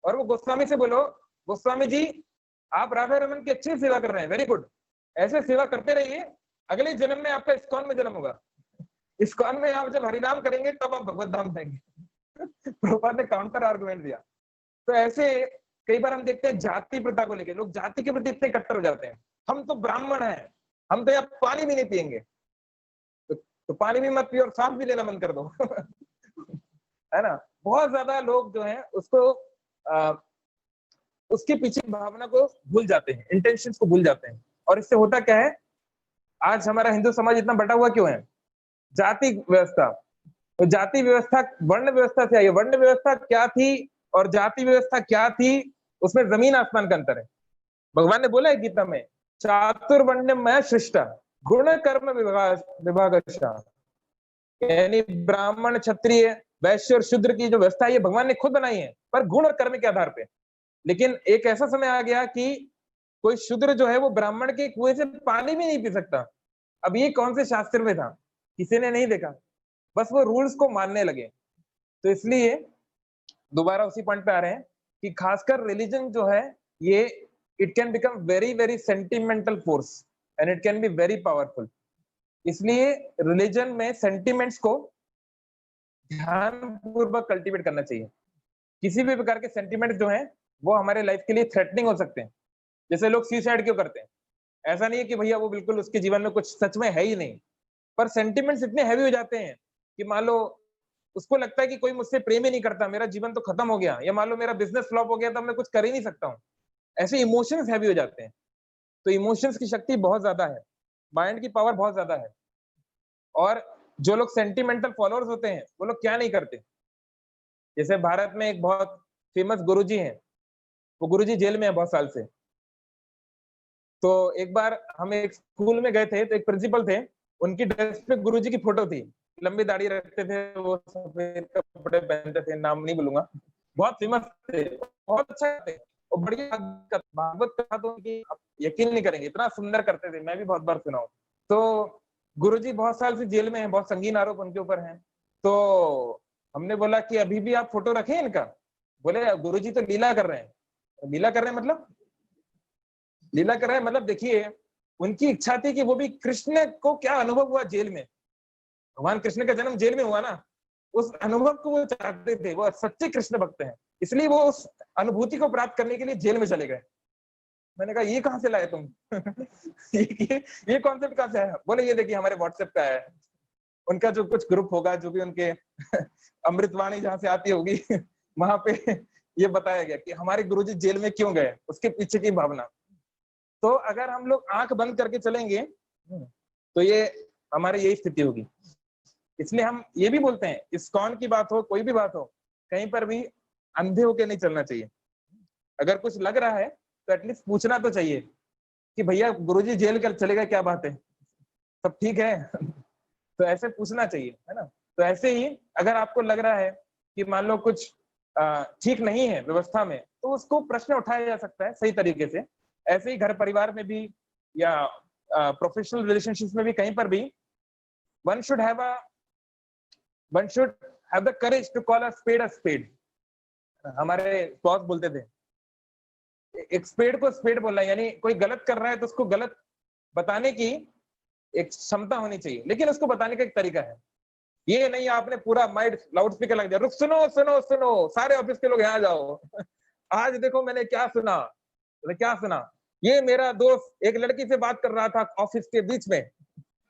Speaker 1: और वो गोस्वामी से बोलो, गोस्वामी जी आप राधा रमन की अच्छी सेवा कर रहे हैं, वेरी गुड, ऐसे सेवा करते रहिए, अगले जन्म में आपका इस्कॉन में जन्म होगा, इस्कॉन में आप जब हरिनाम करेंगे तब आप भगवत धाम जाएंगे। प्रभुपाद ने काउंटर आर्गुमेंट दिया। तो ऐसे कई बार हम देखते हैं जाति प्रथा को लेकर लोग जाति के प्रति इतने कट्टर हो जाते हैं, हम तो ब्राह्मण हैं, हम तो यहाँ पानी भी नहीं पियेंगे, तो पानी भी मत पियो और सांस भी लेना बंद कर दो है ना। बहुत ज्यादा लोग जो है उसको उसके पीछे भावना को भूल जाते हैं, इंटेंशंस को भूल जाते हैं। और इससे होता क्या है, आज हमारा हिंदू समाज इतना बटा हुआ क्यों है? जाति व्यवस्था, तो जाति व्यवस्था वर्ण व्यवस्था से आई है। वर्ण व्यवस्था क्या थी और जाति व्यवस्था क्या थी, उसमें जमीन आसमान का अंतर है। भगवान ने बोला है गीता में, चातुर्वर्ण्यमय सृष्टा गुण कर्म विभागशः, यानी ब्राह्मण क्षत्रिय वैश्य और शूद्र की जो व्यवस्था है ये भगवान ने खुद बनाई है, पर गुण और कर्म के आधार पे। लेकिन एक ऐसा समय आ गया कि कोई शूद्र जो है वो ब्राह्मण के कुएं से पानी भी नहीं पी सकता। अब ये कौन से शास्त्र में था, किसी ने नहीं देखा, बस वो रूल्स को मानने लगे। तो इसलिए दोबारा उसी पॉइंट पे आ रहे हैं कि खासकर रिलीजन जो है ये it can become very very sentimental force and it can be very powerful. इसलिए रिलीजन में सेंटिमेंट्स को ध्यानपूर्वक कल्टीवेट करना चाहिए। किसी भी प्रकार के सेंटिमेंट्स जो हैं वो हमारे लाइफ के लिए थ्रेटनिंग हो सकते हैं। जैसे लोग सुसाइड क्यों करते हैं, ऐसा नहीं है कि भैया वो बिल्कुल उसके जीवन में कुछ सच में है ही नहीं, पर सेंटिमेंट्स इतने हैवी हो जाते हैं कि मान लो उसको लगता है कि कोई मुझसे प्रेम ही नहीं करता, मेरा जीवन तो खत्म हो गया, या मान लो मेरा बिजनेस फ्लॉप हो गया तो मैं कुछ कर ही नहीं सकता हूँ। ऐसे इमोशंस हैवी हो जाते हैं। तो इमोशंस की शक्ति बहुत ज्यादा है, माइंड की पावर बहुत ज्यादा है। और जो लोग सेंटिमेंटल फॉलोअर्स होते हैं वो लोग क्या नहीं करते। जैसे भारत में एक बहुत फेमस गुरुजी हैं, वो गुरुजी जेल में है बहुत साल से। तो एक बार हम एक स्कूल में गए थे तो एक प्रिंसिपल थे, उनकी ड्रेस पे गुरुजी की फोटो थी, लंबी दाढ़ी रखते थे, वो सफेद कपड़े पहनते थे, नाम नहीं बोलूंगा, बहुत फेमस थे, बहुत अच्छा थे और बढ़िया भागवत कथा तो उनकी आप यकीन नहीं करेंगे इतना सुंदर करते थे, मैं भी बहुत बार सुना हूँ। तो गुरुजी बहुत साल से जेल में हैं, बहुत संगीन आरोप उनके ऊपर हैं। तो हमने बोला कि अभी भी आप फोटो रखें इनका, बोले गुरुजी तो लीला कर रहे हैं। लीला कर रहे हैं मतलब, लीला कर रहे हैं मतलब देखिए उनकी इच्छा थी कि वो भी कृष्ण को क्या अनुभव हुआ जेल में, भगवान कृष्ण का जन्म जेल में हुआ ना, उस अनुभव को वो चाहते थे, वो सच्चे कृष्ण भक्त हैं, इसलिए वो उस अनुभूति को प्राप्त करने के लिए जेल में चले गए। मैंने कहा ये कहाँ से लाए तुम ये कॉन्सेप्ट कहाँ से आया? बोले ये देखिए हमारे व्हाट्सएप पे आया है, उनका जो कुछ ग्रुप होगा जो भी उनके अमृतवाणी जहाँ से आती होगी वहां पे ये बताया गया कि हमारे गुरुजी जेल में क्यों गए, उसके पीछे की भावना। तो अगर हम लोग आंख बंद करके चलेंगे तो ये हमारी यही स्थिति होगी। इसलिए हम ये भी बोलते हैं इस्कॉन की बात हो, कोई भी बात हो, कहीं पर भी अंधे होके नहीं चलना चाहिए। अगर कुछ लग रहा है तो एटलीस्ट पूछना तो चाहिए कि भैया गुरुजी जेल कर चले गए, क्या बात है, सब ठीक है तो ऐसे पूछना चाहिए, है ना। तो ऐसे ही अगर आपको लग रहा है कि मान लो कुछ ठीक नहीं है व्यवस्था में, तो उसको प्रश्न उठाया जा सकता है सही तरीके से। ऐसे ही घर परिवार में भी या प्रोफेशनल रिलेशनशिप्स में भी कहीं पर भी one should have the courage to call a spade. हमारे बॉस बोलते थे एक स्पेड को स्पेड बोलना, यानी कोई गलत कर रहा है तो उसको गलत बताने की एक क्षमता होनी चाहिए, लेकिन उसको बताने का एक तरीका है। ये नहीं आपने पूरा माइक लाउड स्पीकर लग दिया, रुक सुनो सुनो सुनो सारे ऑफिस के लोग यहाँ जाओ आज देखो मैंने क्या सुना। तो क्या सुना? ये मेरा दोस्त एक लड़की से बात कर रहा था ऑफिस के बीच में,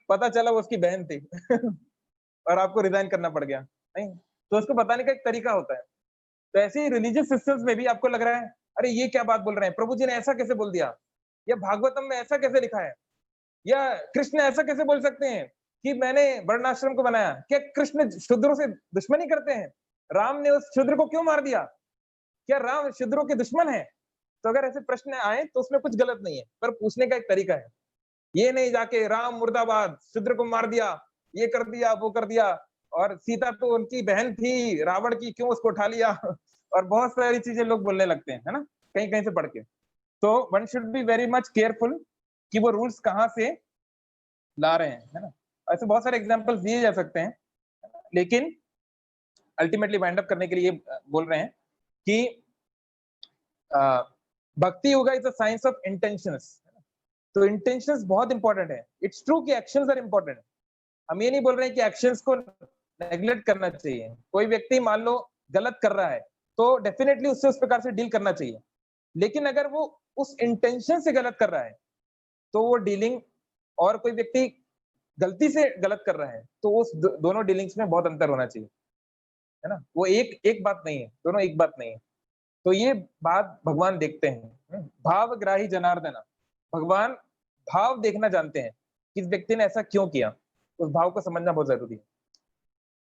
Speaker 1: पता चला वो उसकी बहन थी और आपको रिजाइन करना पड़ गया। नहीं, तो उसको बताने का एक तरीका होता है। तो ऐसे ही रिलीजियस सिस्टम्स में भी आपको लग रहा है अरे ये क्या बात बोल रहे हैं, प्रभु जी ने ऐसा कैसे बोल दिया, या भागवतम में ऐसा कैसे लिखा है, या कृष्ण ऐसा कैसे बोल सकते हैं कि मैंने वर्णाश्रम को बनाया, क्या कृष्ण शूद्रों से दुश्मनी करते हैं? राम ने उस शूद्र को क्यों मार दिया? क्या राम शूद्रों के दुश्मन है? तो अगर ऐसे प्रश्न आए तो उसमें कुछ गलत नहीं है, पर पूछने का एक तरीका है। ये नहीं जाके राम मुर्दाबाद शूद्र को मार दिया, ये कर दिया वो कर दिया, और सीता तो उनकी बहन थी रावण की, क्यों उसको उठा लिया और बहुत सारी चीजें लोग बोलने लगते हैं, है ना, कहीं कहीं से पढ़ के। तो one should be very much careful कि वो रूल्स कहाँ से ला रहे हैं, है ना। ऐसे बहुत सारे एग्जांपल्स दिए जा सकते हैं, लेकिन अल्टीमेटली वाइंड अप करने के लिए बोल रहे हैं कि भक्ति yoga is a science of intentions. तो इंटेंशंस बहुत इंपॉर्टेंट है। इट्स ट्रू कि एक्शंस आर इंपॉर्टेंट, हम ये नहीं बोल रहे हैं कि एक्शंस को नेग्लेक्ट करना चाहिए। कोई व्यक्ति मान लो गलत कर रहा है तो डेफिनेटली उससे उस प्रकार से डील करना चाहिए, लेकिन अगर वो उस इंटेंशन से गलत कर रहा है तो वो डीलिंग, और कोई व्यक्ति गलती से गलत कर रहा है तो उस दोनों डीलिंग्स में बहुत अंतर होना चाहिए, है ना। वो एक एक बात नहीं है, दोनों एक बात नहीं है। तो ये बात भगवान देखते हैं, भावग्राही जनार्दन, भगवान भाव देखना जानते हैं कि इस व्यक्ति ने ऐसा क्यों किया, उस भाव को समझना बहुत जरूरी है।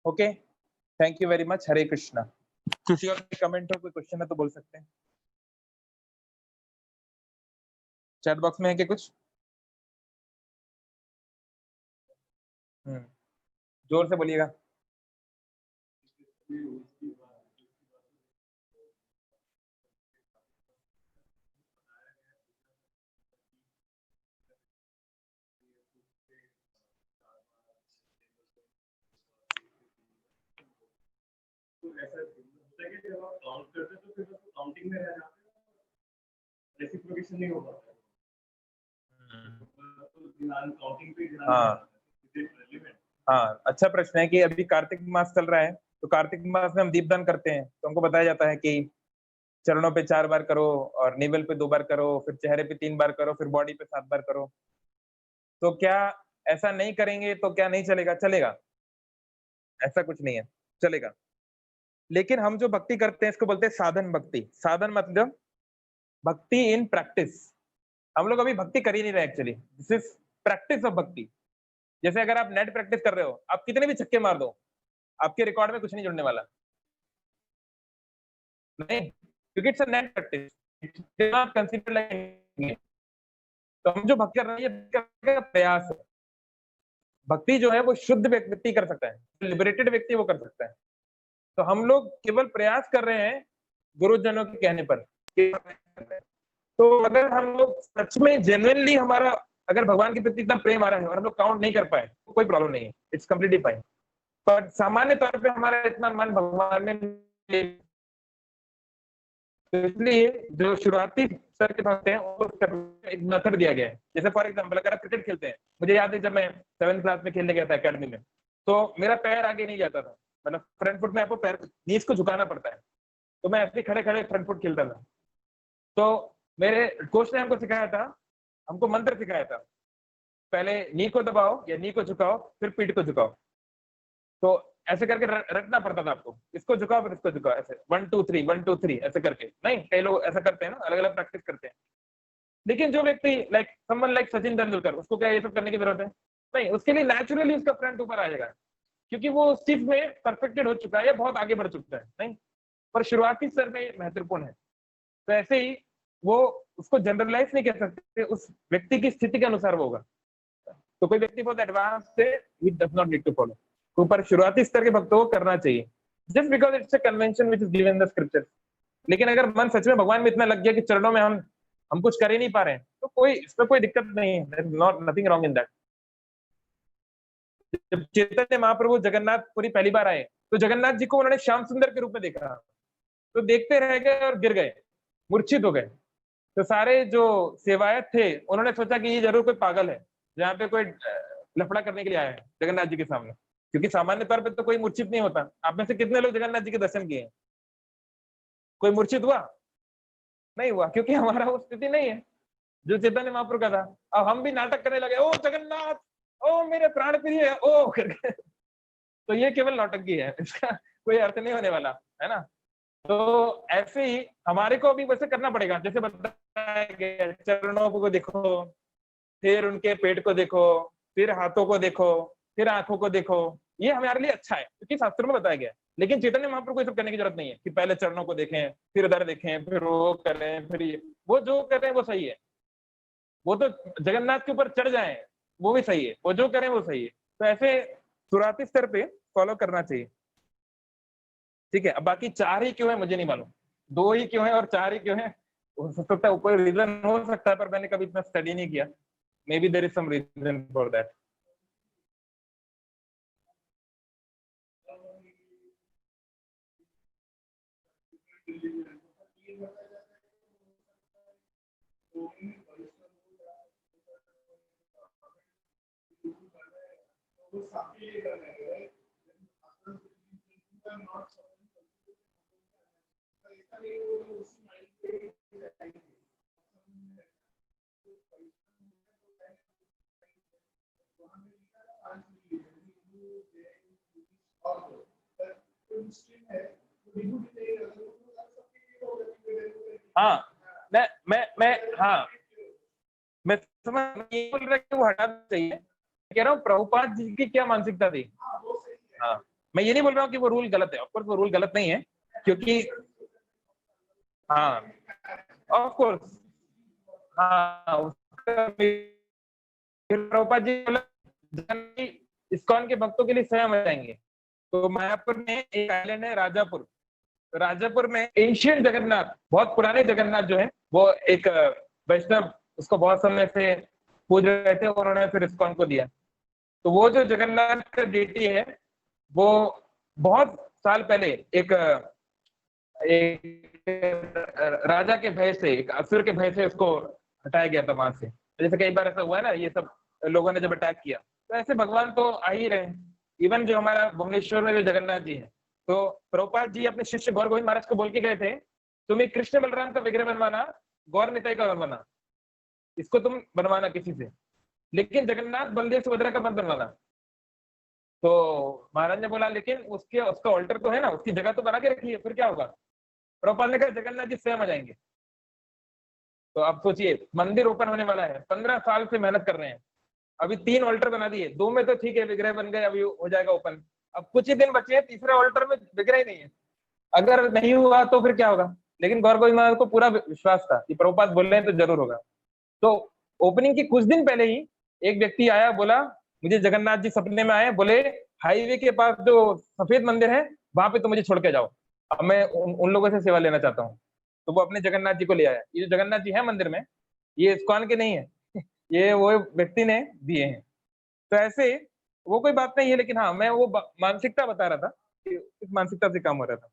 Speaker 1: Okay, thank you very much. Hare Krishna. किसी और कमेंट हो, कोई क्वेश्चन है तो बोल सकते हैं। चैट बॉक्स में है क्या कुछ? जोर से बोलिएगा।
Speaker 2: ऐसा होता है कि जब आप काउंट करते हैं तो फिर उसको काउंटिंग में रह जाते हैं, रेसिप्रोकेशन नहीं हो पाता।
Speaker 1: हाँ, अच्छा प्रश्न है कि अभी कार्तिक मास चल रहा है, तो कार्तिक मास में हम दीपदान करते हैं, तो हमको बताया जाता है कि चरणों पे 4 बार करो और नेवल पे 2 बार करो, फिर चेहरे पे 3 बार करो, फिर बॉडी पे 7 बार करो। तो क्या ऐसा नहीं करेंगे तो क्या नहीं चलेगा? चलेगा, ऐसा कुछ नहीं है, चलेगा। लेकिन हम जो भक्ति करते हैं इसको बोलते हैं साधन भक्ति। साधन मतलब भक्ति इन प्रैक्टिस। हम लोग अभी भक्ति कर ही नहीं रहे actually, this is practice of भक्ति। जैसे अगर आप नेट प्रैक्टिस कर रहे हो, आप कितने भी छक्के मार दो, आपके रिकॉर्ड में कुछ नहीं जुड़ने वाला, नहीं, क्योंकि it's a net practice, it's not considered like. तो हम जो भक्ति कर रहे हैं ये प्रयास है। भक्ति जो है वो शुद्ध व्यक्ति कर सकता है, लिबरेटेड व्यक्ति वो कर सकता है। तो हम लोग केवल प्रयास कर रहे हैं गुरुजनों के कहने पर। तो अगर हम लोग सच में जेन्युइनली हमारा अगर भगवान के प्रति इतना प्रेम आ रहा है और हम लोग काउंट नहीं कर पाए तो कोई प्रॉब्लम नहीं है, इट्स कम्प्लीटली फाइन। पर सामान्य तौर पे हमारा इतना मन भगवान में, तो इसलिए जो शुरुआती स्तर के होते हैं उनको एक मेथड दिया गया है। जैसे फॉर एग्जांपल अगर आप क्रिकेट खेलते हैं, मुझे याद है जब मैं 7th क्लास में खेलने गया था एकेडमी में, तो मेरा पैर आगे नहीं जाता था, मतलब फ्रंट फुट में आपको पैर नीज को झुकाना पड़ता है, तो मैं ऐसे खड़े खड़े फ्रंट फुट खेलता था। तो मेरे कोच ने हमको सिखाया था, हमको मंत्र सिखाया था, पहले नी को दबाओ या नी को झुकाओ फिर पीठ को झुकाओ। तो ऐसे करके रखना पड़ता था आपको, इसको झुकाओ फिर इसको झुकाओ, ऐसे 1 2 3 1 2 3 ऐसे करके। नहीं, कई लोग ऐसा करते हैं ना, अलग अलग प्रैक्टिस करते हैं। लेकिन जो व्यक्ति like someone like Sachin Tendulkar, उसको क्या ये सब करने की जरूरत है? नहीं, उसके लिए नेचुरली उसका फ्रंट ऊपर आ जाएगा, क्योंकि वो उस चीज में परफेक्टेड हो चुका है या बहुत आगे बढ़ चुका है। नहीं, पर शुरुआती स्तर में महत्वपूर्ण है। तो ऐसे ही वो उसको जनरलाइज नहीं कह सकते, उस व्यक्ति की स्थिति के अनुसार वो होगा। तो कोई व्यक्ति बहुत एडवांस है, he does not need to follow. तो पर शुरुआती स्तर के भक्तों को करना चाहिए, just because it's a convention which is given in the scripture. लेकिन अगर मन सच में भगवान में इतना लग गया कि चरणों में हम कुछ कर ही नहीं पा रहे हैं, तो कोई इसमें कोई दिक्कत नहीं है, not nothing wrong in that. जब चैतन्य महाप्रभु जगन्नाथपुरी पहली बार आए, तो जगन्नाथ जी को उन्होंने श्याम सुंदर के रूप में देखा, तो देखते रह गए और गिर गए, मूर्छित हो गए। तो सारे जो सेवायत थे उन्होंने सोचा कि ये जरूर कोई पागल है, जहाँ पे कोई लफड़ा करने के लिए आया है जगन्नाथ जी के सामने, क्योंकि सामान्य तौर पे तो कोई मूर्छित नहीं होता। आप में से कितने लोग जगन्नाथ जी के दर्शन किए हैं? कोई मूर्छित हुआ? नहीं हुआ, क्योंकि हमारा वो स्थिति नहीं है जो चैतन्य महाप्रभु का था। अब हम भी नाटक करने लगे, ओ जगन्नाथ, ओ मेरे प्राण प्रिय, ओ करके। तो ये केवल नौटंकी है, इसका कोई अर्थ नहीं होने वाला है ना। तो ऐसे ही हमारे को भी वैसे करना पड़ेगा, जैसे बताया गया, चरणों को देखो, फिर उनके पेट को देखो, फिर हाथों को देखो, फिर आंखों को देखो। ये हमारे लिए अच्छा है क्योंकि शास्त्रों में बताया गया है। लेकिन चैतन्य महाप्रभु को ये सब करने की जरूरत नहीं है कि पहले चरणों को देखें, फिर उधर देखें, फिर वो करें, फिर ये। वो जो कर रहे हैं वो सही है, वो तो जगन्नाथ के ऊपर चढ़ जाए वो भी सही है, वो जो करें वो सही है। तो ऐसे शुरुआती स्तर पे फॉलो करना चाहिए, ठीक है। अब बाकी 4 ही क्यों है मुझे नहीं मालूम, 2 ही क्यों है और 4 ही क्यों है, हो सकता है कोई रीजन हो सकता है, पर मैंने कभी इतना स्टडी नहीं किया। Maybe there is some reason for that. हाँ, मैं हाँ, मैं समझ ये बोल रहा कि वो हटाना चाहिए, कह रहा हूँ प्रभुपाद जी की क्या मानसिकता थी। हाँ, मैं ये नहीं बोल रहा हूँ कि वो रूल गलत है, ऑफकोर्स वो रूल गलत नहीं है, क्योंकि हाँ ऑफकोर्स हाँ प्रभुपाद जी बोला इस्कॉन के भक्तों के लिए स्वयं आ जाएंगे। तो मायापुर में एक आइलैंड है राजापुर, राजापुर में एंशियंट जगन्नाथ, बहुत पुराने जगन्नाथ जो है वो एक वैष्णव उसको बहुत समय से पूज रहे थे, उन्होंने फिर इस्कॉन को दिया। तो वो जो जगन्नाथ का डेटी है वो बहुत साल पहले एक राजा के भय से, एक असुर के भय से उसको हटाया गया था वहां से। जैसे कई बार ऐसा हुआ है ना, ये सब लोगों ने जब अटैक किया, तो ऐसे भगवान तो आ ही रहे। इवन जो हमारा भुवनेश्वर में जो जगन्नाथ जी है, तो प्रभुपाद जी अपने शिष्य गौर गोविंद महाराज को बोल के गए थे, तुम्हें कृष्ण बलराम का विग्रह बनवाना, गौर निताई का बनवाना, इसको तुम बनवाना किसी से, लेकिन जगन्नाथ बलदेव सुभद्रा का मत बनवाना। तो महाराज ने बोला लेकिन उसका ऑल्टर तो है ना, उसकी जगह तो बना के रखी है, फिर क्या होगा। प्रभुपाद ने कहा जगन्नाथ जी स्वयं आ जाएंगे। तो आप सोचिए, मंदिर ओपन होने वाला है, 15 साल से मेहनत कर रहे हैं, अभी 3 ऑल्टर बना दिए, 2 में तो ठीक है विग्रह बन गए, अभी हो जाएगा ओपन, अब कुछ ही दिन बचे हैं, तीसरे ऑल्टर में विग्रह ही नहीं है। अगर नहीं हुआ तो फिर क्या होगा। लेकिन गौर गोविंद महाराज को पूरा विश्वास था कि प्रभुपाद बोल रहे हैं तो जरूर होगा। तो ओपनिंग के कुछ दिन पहले ही एक व्यक्ति आया, बोला मुझे जगन्नाथ जी सपने में आए, बोले हाईवे के पास जो सफेद मंदिर है वहां पे तो मुझे छोड़ के जाओ, अब मैं उन लोगों से सेवा लेना चाहता हूँ। तो वो अपने जगन्नाथ जी को ले आया। ये जो जगन्नाथ जी है मंदिर में, ये इस्कॉन के नहीं है ये वो व्यक्ति ने दिए हैं। तो ऐसे वो कोई बात नहीं है, लेकिन हाँ मैं वो मानसिकता बता रहा था कि इस मानसिकता से काम हो रहा था।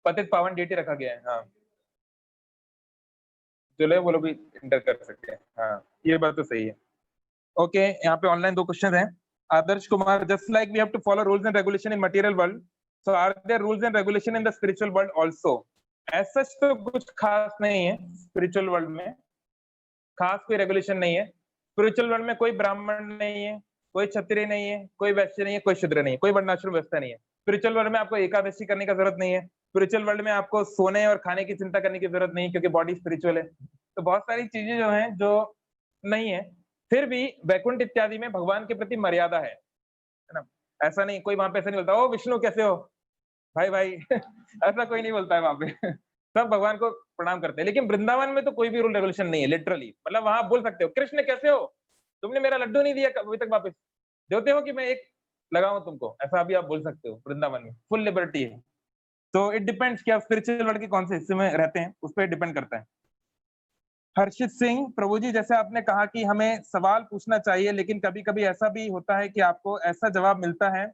Speaker 1: पतित पावन डेटी रखा गया है, हाँ चलो वो लोग भी इंटर कर सकते हैं, हाँ ये बात तो सही है। ओके यहाँ पे ऑनलाइन 2 क्वेश्चन हैं। Adarsh Kumar, just like we have to follow rules and regulation in material world, so are there rules and regulation in the spiritual world also. ऐसा तो कुछ खास नहीं है स्पिरिचुअल वर्ल्ड में, खास कोई रेगुलेशन नहीं है। स्पिरिचुअल वर्ल्ड में कोई ब्राह्मण नहीं है, कोई क्षत्रिय नहीं है, कोई वैश्य नहीं है, कोई शूद्र नहीं है, कोई वर्णाश्रम व्यवस्था नहीं है। स्पिरिचुअल वर्ल्ड में आपको एकादशी करने का जरूरत नहीं है। स्पिरिचुअल वर्ल्ड में आपको सोने और खाने की चिंता करने की जरूरत नहीं है, क्योंकि बॉडी स्पिरिचुअल है। तो बहुत सारी चीजें जो हैं जो नहीं है। फिर भी वैकुंठ इत्यादि में भगवान के प्रति मर्यादा है ना। ऐसा नहीं, कोई वहां पे ऐसा नहीं बोलता ओ विष्णु कैसे हो भाई भाई ऐसा कोई नहीं बोलता है वहां पे सब भगवान को प्रणाम करते हैं। लेकिन वृंदावन में तो कोई भी रूल रेगुलेशन नहीं है लिटरली, मतलब वहां आप बोल सकते हो कृष्ण कैसे हो, तुमने मेरा लड्डू नहीं दिया अभी तक वापस, देते हो कि मैं एक लगाऊं तुमको, ऐसा भी आप बोल सकते हो। वृंदावन में फुल लिबर्टी है। तो इट डिपेंड्स कि आप स्पिरिचुअल वर्ल्ड के कौन से हिस्से में रहते हैं, उस पर डिपेंड करता है। हर्षित सिंह, प्रभु जी जैसे आपने कहा कि हमें सवाल पूछना चाहिए, लेकिन कभी कभी ऐसा भी होता है कि आपको ऐसा जवाब मिलता है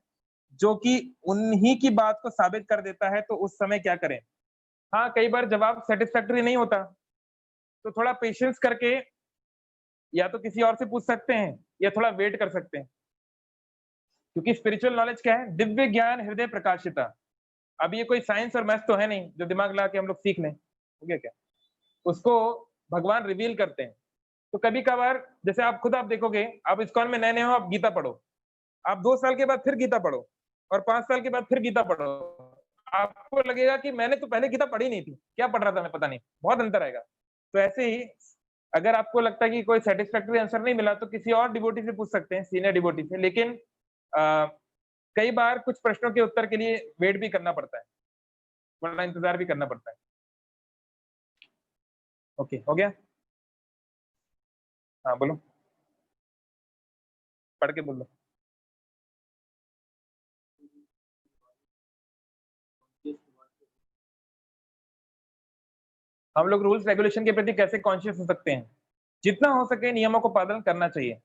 Speaker 1: जो कि उन्हीं की बात को साबित कर देता है, तो उस समय क्या करें। हाँ कई बार जवाब सेटिस्फैक्टरी नहीं होता, तो थोड़ा पेशेंस करके या तो किसी और से पूछ सकते हैं या थोड़ा वेट कर सकते हैं। क्योंकि स्पिरिचुअल नॉलेज क्या है, दिव्य ज्ञान हृदय प्रकाशिता। अब ये कोई साइंस और मैथ्स तो है नहीं जो दिमाग लगा के हम लोग सीख लें, हो गया क्या। उसको भगवान रिवील करते हैं। तो कभी कभार जैसे आप खुद आप देखोगे, आप इस्कॉन में नए नए हो, आप गीता पढ़ो, आप 2 साल के बाद फिर गीता पढ़ो और 5 साल के बाद फिर गीता पढ़ो, आपको लगेगा कि मैंने तो पहले गीता पढ़ी नहीं थी, क्या पढ़ रहा था मैं पता नहीं, बहुत अंतर आएगा। तो ऐसे ही अगर आपको लगता है कि कोई सेटिस्फैक्टरी आंसर नहीं मिला, तो किसी और डिवोटी से पूछ सकते हैं, सीनियर डिवोटी से। लेकिन आ, कई बार कुछ प्रश्नों के उत्तर के लिए वेट भी करना पड़ता है, वरना इंतजार भी करना पड़ता है। ओके हो गया, हाँ बोलो, पढ़ के बोलो। हम लोग रूल्स रेगुलेशन के प्रति कैसे कॉन्शियस हो सकते हैं, जितना हो सके नियमों को पालन करना चाहिए।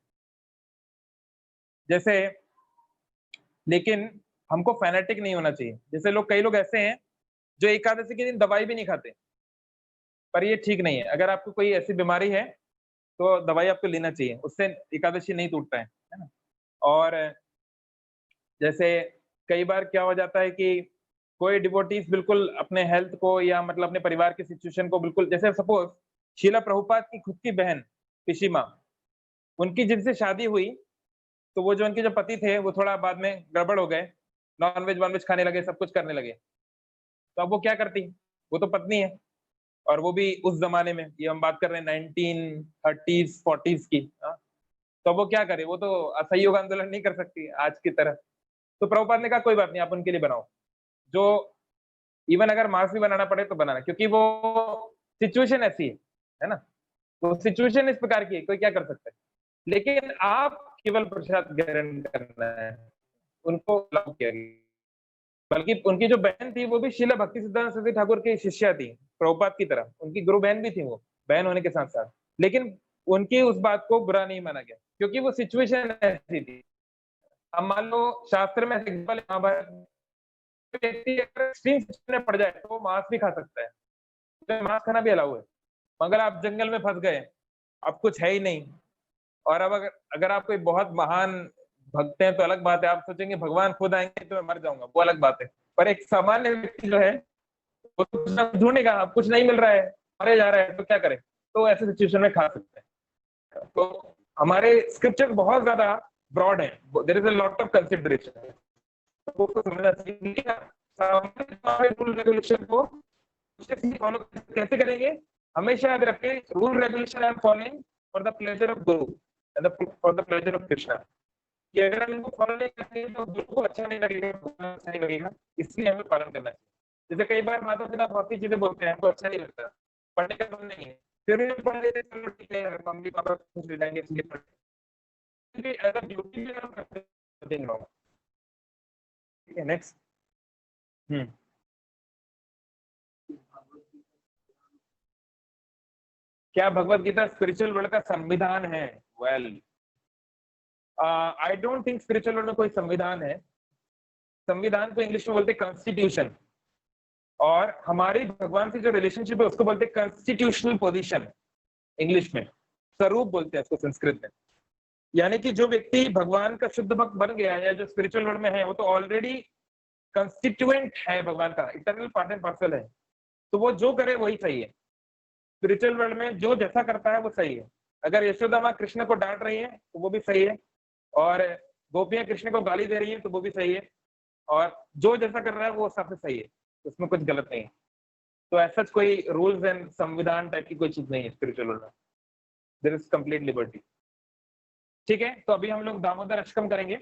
Speaker 1: जैसे लेकिन हमको फैनेटिक नहीं होना चाहिए। जैसे लोग, कई लोग ऐसे हैं जो एकादशी के दिन दवाई भी नहीं खाते, पर ये ठीक नहीं है। अगर आपको कोई ऐसी बीमारी है तो दवाई आपको लेना चाहिए, उससे एकादशी नहीं टूटता है ना। और जैसे कई बार क्या हो जाता है कि कोई डिवोटीज बिल्कुल अपने हेल्थ को या मतलब अपने परिवार की सिचुएशन को बिल्कुल, जैसे सपोज शीला प्रभुपाद की खुद की बहन पिशिमा, उनकी जिनसे शादी हुई, तो वो जो उनके जो पति थे वो थोड़ा बाद में गड़बड़ हो गए, नॉन वेज वॉन वेज खाने लगे, सब कुछ करने लगे। तो अब वो क्या करती, वो तो पत्नी है, और वो भी उस जमाने में, ये हम बात कर रहे हैं 1930s 40s की, हाँ? तो वो क्या करे, वो तो असहयोग आंदोलन नहीं कर सकती आज की तरह। तो प्रभुपाद ने कहा कोई बात नहीं, आप उनके लिए बनाओ, जो इवन अगर मास्क भी बनाना पड़े तो बनाना, क्योंकि वो सिचुएशन ऐसी है ना, तो सिचुएशन इस प्रकार की है, कोई क्या कर सकता है। लेकिन आप केवल प्रसाद ग्रहण करना है, उनको लागू किया गया। बल्कि उनकी जो बहन थी वो भी शीला भक्ति सिद्धांत सरस्वती ठाकुर की शिष्या थी, प्रभुपाद की तरह, उनकी गुरु बहन भी थी वो, बहन होने के साथ साथ। लेकिन उनकी उस बात को बुरा नहीं माना गया, क्योंकि वो सिचुएशन ऐसी थी। अब मान लो शास्त्र में एग्जाम्पल महाभारत में, व्यक्ति अगर एक्सट्रीम सिचुएशन में पड़ जाए तो वो मांस भी खा सकता है, तो मांस खाना भी अलाउ है। मगर आप जंगल में फंस गए, अब कुछ है ही नहीं, और अब अगर अगर आप कोई बहुत महान भक्त हैं तो अलग बात है, आप सोचेंगे भगवान खुद आएंगे तो मैं मर जाऊंगा, वो अलग बात है। पर एक सामान्य व्यक्ति जो है वो तो कुछ ना कुछ ढूंढेगा, अब कुछ नहीं मिल रहा है, मरे जा रहा है, तो क्या करे, तो ऐसे सिचुएशन में खा सकते हैं। तो हमारे स्क्रिप्चर बहुत ज्यादा ब्रॉड है, there is a lot of consideration, वो तो समझना चाहिए। सामान्य रूल रेगुलेशन को फॉलो कैसे करेंगे, हमेशा याद रखें, rule regulation I am following for the pleasure of guru and for the pleasure of Krishna, कि अगर हम इनको फॉलो नहीं करेंगे तो गुरु को अच्छा नहीं लगेगा, अच्छा नहीं लगेगा, इसलिए हमें पालन करना चाहिए। जैसे कई बार माता पिता बहुत सी चीजें बोलते हैं, हमको अच्छा नहीं लगता, पढ़ने का मन नहीं है, फिर भी हम पढ़ लेते, चलो ठीक है मम्मी पापा खुश हो जाएंगे इसलिए पढ़ते, एज अ ड्यूटी में हम करते हैं। ठीक है, नेक्स्ट। क्या भगवत गीता स्पिरिचुअल वर्ल्ड का संविधान है? Well, I don't think spiritual world में कोई संविधान है। संविधान को इंग्लिश में बोलते कॉन्स्टिट्यूशन, और हमारी भगवान से जो रिलेशनशिप है उसको बोलते कॉन्स्टिट्यूशनल पोजीशन, इंग्लिश में स्वरूप बोलते हैं उसको संस्कृत में। यानी कि जो व्यक्ति भगवान का शुद्ध भक्त बन गया है या जो स्पिरिचुअल वर्ल्ड में है, वो तो ऑलरेडी कंस्टिट्यूएंट है भगवान का, इटर्नल पार्ट एंड पार्सल है, तो वो जो करे वही सही है। स्पिरिचुअल वर्ल्ड में जो जैसा करता है वो सही है। अगर यशोदा माँ कृष्ण को डांट रही है तो वो भी सही है, और गोपियां कृष्ण को गाली दे रही है तो वो भी सही है, और जो जैसा कर रहा है वो सबसे सही है, उसमें कुछ गलत नहीं है। तो ऐसा कोई रूल्स एंड संविधान टाइप की कोई चीज नहीं है स्पिरिचुअल वर्ल्ड में, देयर इज कंप्लीट लिबर्टी। ठीक है, तो अभी हम लोग दामोदर अष्टकम करेंगे।